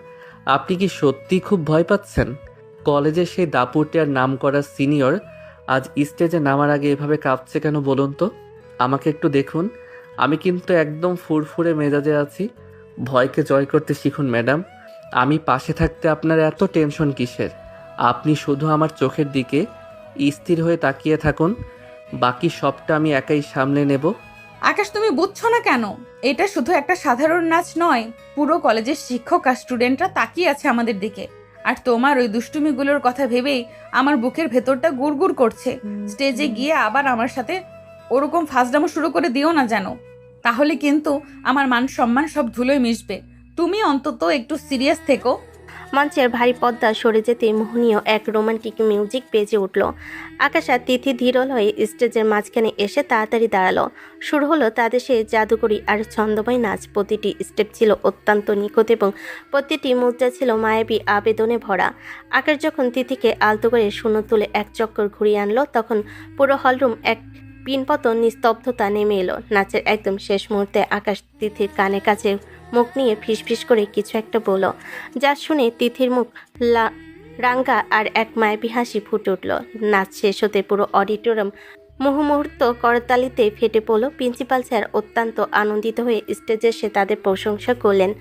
আপনি কি সত্যি খুব ভয় পাচ্ছেন? কলেজের সেই দাপুটিয়ার নাম করা সিনিয়র আজ স্টেজে নামার আগে এভাবে কাঁপছে কেন বলুন তো? আমাকে একটু দেখুন, আমি কিন্তু একদম ফুরফুরে মেজাজে আছি। ভয়কে জয় করতে শিখুন ম্যাডাম। আমি পাশে থাকতে আপনার এত টেনশন কিসের? আপনি শুধু আমার চোখের দিকে স্থির হয়ে তাকিয়ে থাকুন, বাকি সবটা আমি একাই সামলে নেব। আকাশ, তুমি বুঝছো না কেন? এটা শুধু একটা সাধারণ নাচ নয়। পুরো কলেজের শিক্ষক আর স্টুডেন্টরা তাকিয়ে আছে আমাদের দিকে, আর তোমার ওই দুষ্টুমিগুলোর কথা ভেবেই আমার বুকের ভেতরটা গুড়গুড় করছে। স্টেজে গিয়ে আবার আমার সাথে ওরকম ফাজলামো শুরু করে দিও না যেন, তাহলে কিন্তু আমার মান সম্মান সব ধুলোয় মিশবে। তুমি অন্তত একটু সিরিয়াস থেকো। মঞ্চের ভারী পর্দা সরে যেতে মোহনীয় এক রোমান্টিক মিউজিক বেজে উঠল। আকাশ আর তিথি ধীরল হয়ে স্টেজের মাঝখানে এসে তাড়াতাড়ি দাঁড়ালো। শুরু হলো তাদের সেই জাদুকরী আর ছন্দময় নাচ। প্রতিটি স্টেপ ছিল অত্যন্ত নিখুঁত এবং প্রতিটি মুদ্রা ছিল মায়াবী আবেদনে ভরা। আকাশ যখন তিথিকে আলতো করে শূন্য তুলে এক চক্কর ঘুরিয়ে আনলো, তখন পুরো হলরুম এক পিনপতন নিস্তব্ধতা নেমে এলো। নাচের একদম শেষ মুহূর্তে আকাশ তিথির কানে কাছে মুখ নিয়ে ফিসফিস করে কিছু একটা বলল, যা শুনে তিথির মুখ রাঙ্গা আর এক মায়াবী হাসি ফুটে উঠল। নাচ শেষ হতে পুরো অডিটোরিয়াম মুহূর্ত করতালিতে ফেটে পড়ল। প্রিন্সিপাল স্যার অত্যন্ত আনন্দিত হয়ে স্টেজে এসে তাদের প্রশংসা করলেন,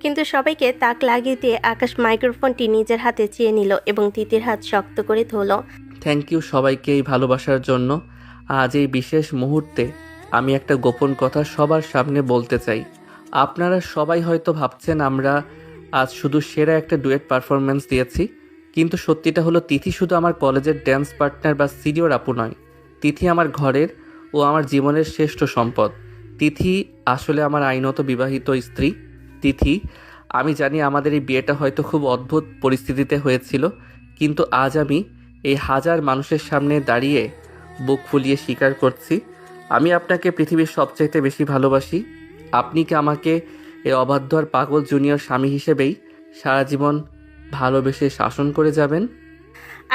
কিন্তু সবাইকে তাক লাগিয়ে দিয়ে আকাশ মাইক্রোফোনটি নিজের হাতে চেয়ে নিল এবং তিথির হাত শক্ত করে ধরল। থ্যাংক ইউ সবাইকে এই ভালোবাসার জন্য। আজ এই বিশেষ মুহূর্তে আমি একটা গোপন কথা সবার সামনে বলতে চাই। আপনারা সবাই হয়তো ভাবছেন আমরা আজ শুধু সেরা একটা ডুয়েট পারফরমেন্স দিয়েছি, কিন্তু সত্যিটা হলো তিথি শুধু আমার কলেজের ড্যান্স পার্টনার বা সিনিয়র আপু নয়। তিথি আমার ঘরের ও আমার জীবনের শ্রেষ্ঠ সম্পদ। তিথি আসলে আমার আইনত বিবাহিত স্ত্রী। তিথি, আমি জানি আমাদের এই বিয়েটা হয়তো খুব অদ্ভুত পরিস্থিতিতে হয়েছিল, কিন্তু আজ আমি এই হাজার মানুষের সামনে দাঁড়িয়ে বুক ফুলিয়ে স্বীকার করছি, আমি আপনাকে পৃথিবীর সবচাইতে বেশি ভালোবাসি। আপনি কি আমাকে এই অবাধ্য আর পাগল জুনিয়র স্বামী হিসেবেই সারা জীবন ভালোবেসে শাসন করে যাবেন?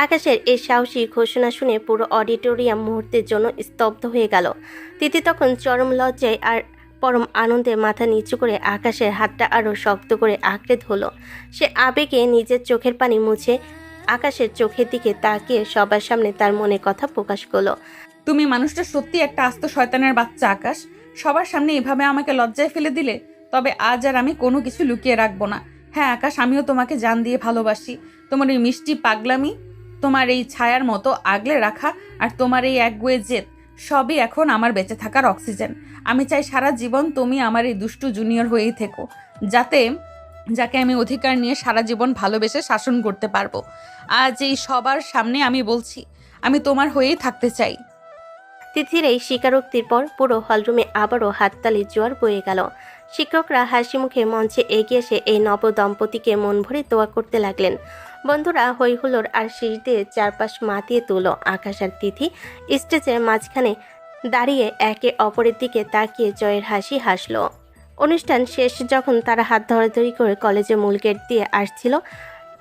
আকাশের এই সাহসী ঘোষণা শুনে পুরো অডিটোরিয়াম মুহূর্তের জন্য স্তব্ধ হয়ে গেল। তিথি তখন চরম লজ্জায় আর পরম আনন্দে মাথা নিচু করে আকাশের হাতটা আরও শক্ত করে আঁকড়ে ধরল। সে আবেগে নিজের চোখের পানি মুছে আকাশের চোখের দিকে তাকিয়ে সবার সামনে তার মনে কথা প্রকাশ করলো। তুমি মানুষটা সত্যি একটা আস্ত শয়তানের বাচ্চা আকাশ। সবার সামনে এভাবে আমাকে লজ্জায় ফেলে দিলে। তবে আজ আর আমি কোনো কিছু লুকিয়ে রাখবো না। হ্যাঁ আকাশ, আমিও তোমাকে জান দিয়ে ভালোবাসি। তোমার এই মিষ্টি পাগলামি, তোমার এই ছায়ার মতো আগলে রাখা আর তোমার এই একগুয়ে জেদ সবই এখন আমার বেঁচে থাকার অক্সিজেন। আমি চাই সারা জীবন তুমি আমার এই দুষ্টু জুনিয়র হয়েই থেকো, যাকে আমি অধিকার নিয়ে সারা জীবন ভালোবেসে শাসন করতে পারবো। আজ এই সবার সামনে আমি বলছি, আমি তোমার হয়েই থাকতে চাই। তিথির এই স্বীকারোক্তির পর পুরো হলরুমে আবারও হাততালির জোয়ার বয়ে গেল। শিক্ষকরা হাসি মুখে মঞ্চে এগিয়ে এসে এই নব দম্পতিকে মন ভরে দোয়া করতে লাগলেন। বন্ধুরা হইহুল্লোড় আর শীষ দিয়ে চারপাশ মাতিয়ে তুলো। আকাশ আর তিথি স্টেজের মাঝখানে দাঁড়িয়ে একে অপরের দিকে তাকিয়ে জয়ের হাসি হাসল। অনুষ্ঠান শেষ যখন তারা হাত ধরাধরি করে কলেজের মূল গেট দিয়ে আসছিল,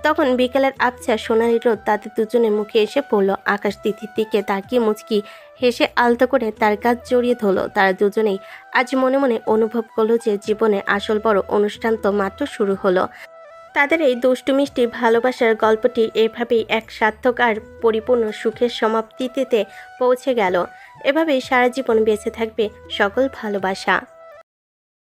তখন বিকেলের আবছা সোনালি রোদ তাদের দুজনের মুখে এসে পড়ল। আকাশ তিথির দিকে তাকিয়ে মুচকি হেসে আলতো করে তার কাজ জড়িয়ে ধরল। তারা দুজনেই আজ মনে মনে অনুভব করলো যে জীবনের আসল বড় অনুষ্ঠান তো মাত্র শুরু হলো। তাদের এই দুষ্টু মিষ্টি ভালোবাসার গল্পটি এভাবেই এক সার্থক আর পরিপূর্ণ সুখের সমাপ্তিতে পৌঁছে গেল। এভাবেই সারা জীবন বেঁচে থাকবে সকল ভালোবাসা।